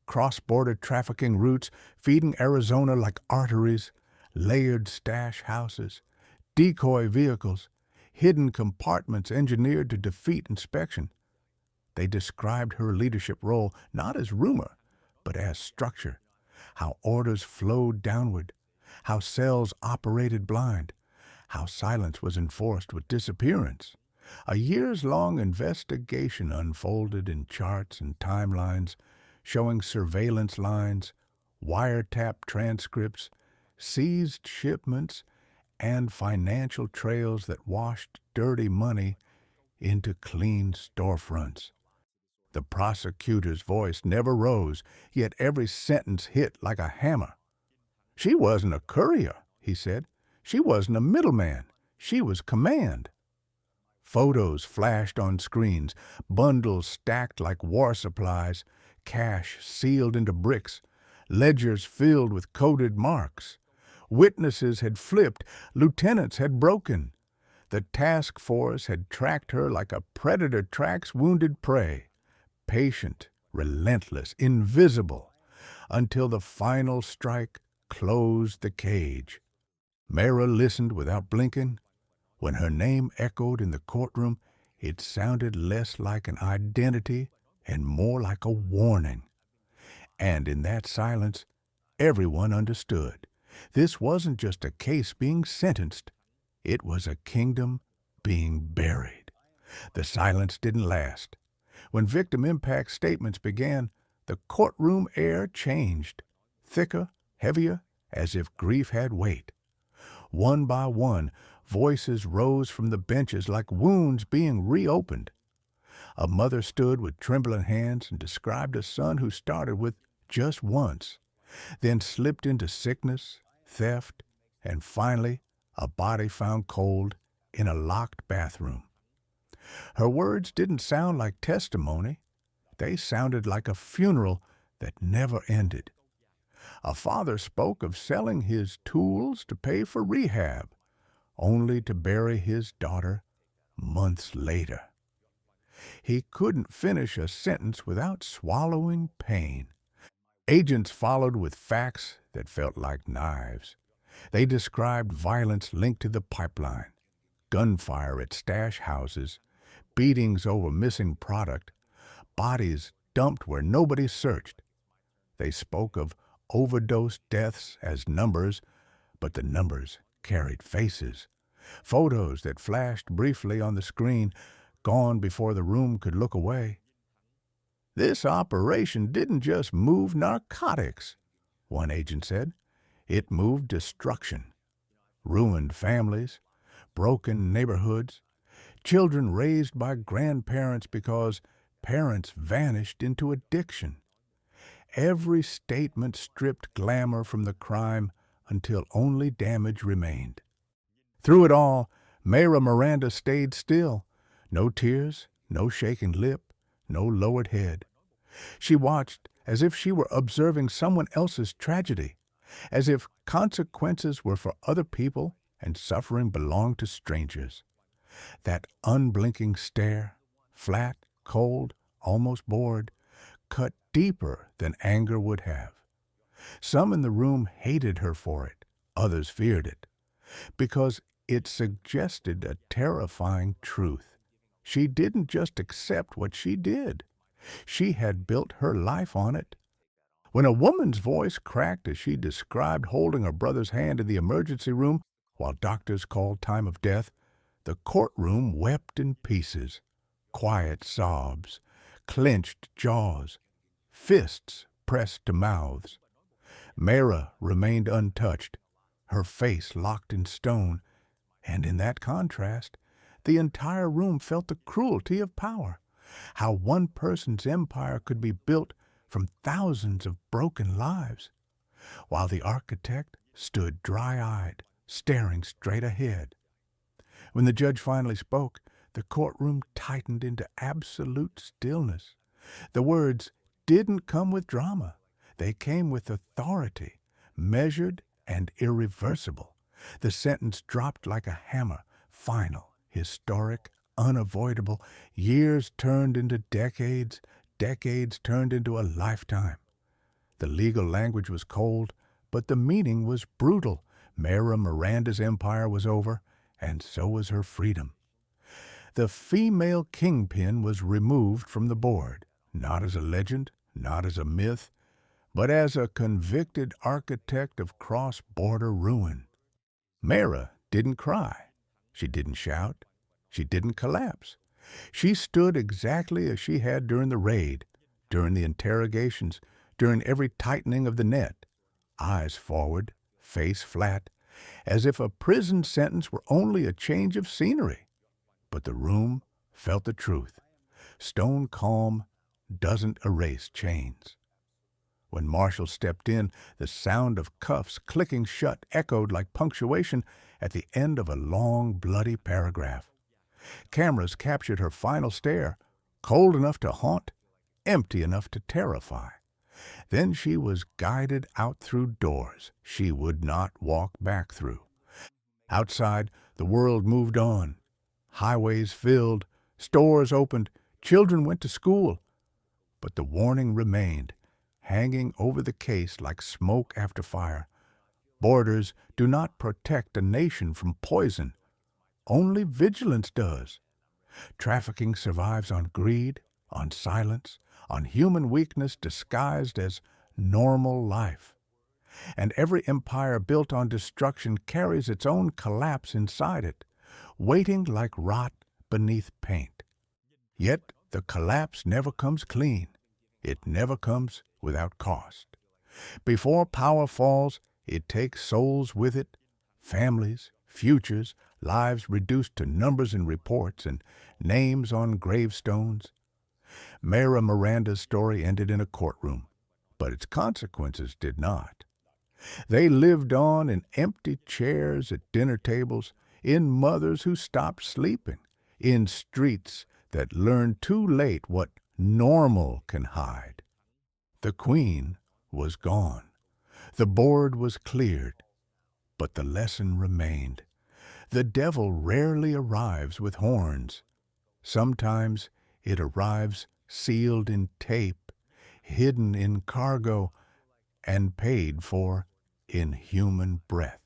cross-border trafficking routes feeding Arizona like arteries, layered stash houses, decoy vehicles, hidden compartments engineered to defeat inspection. They described her leadership role not as rumor, but as structure, how orders flowed downward, how cells operated blind, how silence was enforced with disappearance. A years-long investigation unfolded in charts and timelines, showing surveillance lines, wiretap transcripts, seized shipments, and financial trails that washed dirty money into clean storefronts. The prosecutor's voice never rose, yet every sentence hit like a hammer. She wasn't a courier, he said. She wasn't a middleman. She was command. Photos flashed on screens, bundles stacked like war supplies, cash sealed into bricks, ledgers filled with coded marks. Witnesses had flipped, lieutenants had broken. The task force had tracked her like a predator tracks wounded prey. Patient, relentless, invisible, until the final strike closed the cage. Mayra listened without blinking. When her name echoed in the courtroom, it sounded less like an identity and more like a warning. And in that silence, everyone understood. This wasn't just a case being sentenced. It was a kingdom being buried. The silence didn't last. When victim impact statements began, the courtroom air changed. Thicker, heavier, as if grief had weight. One by one, voices rose from the benches like wounds being reopened. A mother stood with trembling hands and described a son who started with just once, then slipped into sickness, theft, and finally a body found cold in a locked bathroom. Her words didn't sound like testimony. They sounded like a funeral that never ended. A father spoke of selling his tools to pay for rehab, only to bury his daughter months later. He couldn't finish a sentence without swallowing pain. Agents followed with facts that felt like knives. They described violence linked to the pipeline, gunfire at stash houses, beatings over missing product, bodies dumped where nobody searched. They spoke of overdose deaths as numbers, but the numbers carried faces. Photos that flashed briefly on the screen, gone before the room could look away. This operation didn't just move narcotics, one agent said. It moved destruction. Ruined families, broken neighborhoods, children raised by grandparents because parents vanished into addiction. Every statement stripped glamour from the crime until only damage remained. Through it all, Mayra Miranda stayed still. No tears, no shaking lip, no lowered head. She watched as if she were observing someone else's tragedy, as if consequences were for other people and suffering belonged to strangers. That unblinking stare, flat, cold, almost bored, cut deeper than anger would have. Some in the room hated her for it, others feared it, because it suggested a terrifying truth. She didn't just accept what she did. She had built her life on it. When a woman's voice cracked as she described holding her brother's hand in the emergency room while doctors called time of death, the courtroom wept in pieces. Quiet sobs, clenched jaws, fists pressed to mouths. Mayra remained untouched, her face locked in stone, and in that contrast, the entire room felt the cruelty of power. How one person's empire could be built from thousands of broken lives, while the architect stood dry-eyed, staring straight ahead. When the judge finally spoke, the courtroom tightened into absolute stillness. The words didn't come with drama. They came with authority, measured and irreversible. The sentence dropped like a hammer, final, historic, unavoidable. Years turned into decades, decades turned into a lifetime. The legal language was cold, but the meaning was brutal. Mayra Miranda's empire was over, and so was her freedom. The female Kingpin was removed from the board, not as a legend, not as a myth, but as a convicted architect of cross-border ruin. Mayra didn't cry. She didn't shout. She didn't collapse. She stood exactly as she had during the raid, during the interrogations, during every tightening of the net, eyes forward, face flat, as if a prison sentence were only a change of scenery. But the room felt the truth. Stone calm doesn't erase chains. When Marshall stepped in, the sound of cuffs clicking shut echoed like punctuation at the end of a long, bloody paragraph. Cameras captured her final stare, cold enough to haunt, empty enough to terrify. Then she was guided out through doors she would not walk back through. Outside, the world moved on. Highways filled, stores opened, children went to school. But the warning remained, hanging over the case like smoke after fire. Borders do not protect a nation from poison. Only vigilance does. Trafficking survives on greed, on silence, on human weakness disguised as normal life. And every empire built on destruction carries its own collapse inside it, waiting like rot beneath paint. Yet the collapse never comes clean. It never comes without cost. Before power falls, it takes souls with it, families, futures, lives reduced to numbers in reports and names on gravestones. Mayra Miranda's story ended in a courtroom, but its consequences did not. They lived on in empty chairs at dinner tables, in mothers who stopped sleeping, in streets that learned too late what normal can hide. The queen was gone. The board was cleared, but the lesson remained. The devil rarely arrives with horns. Sometimes it arrives sealed in tape, hidden in cargo, and paid for in human breath.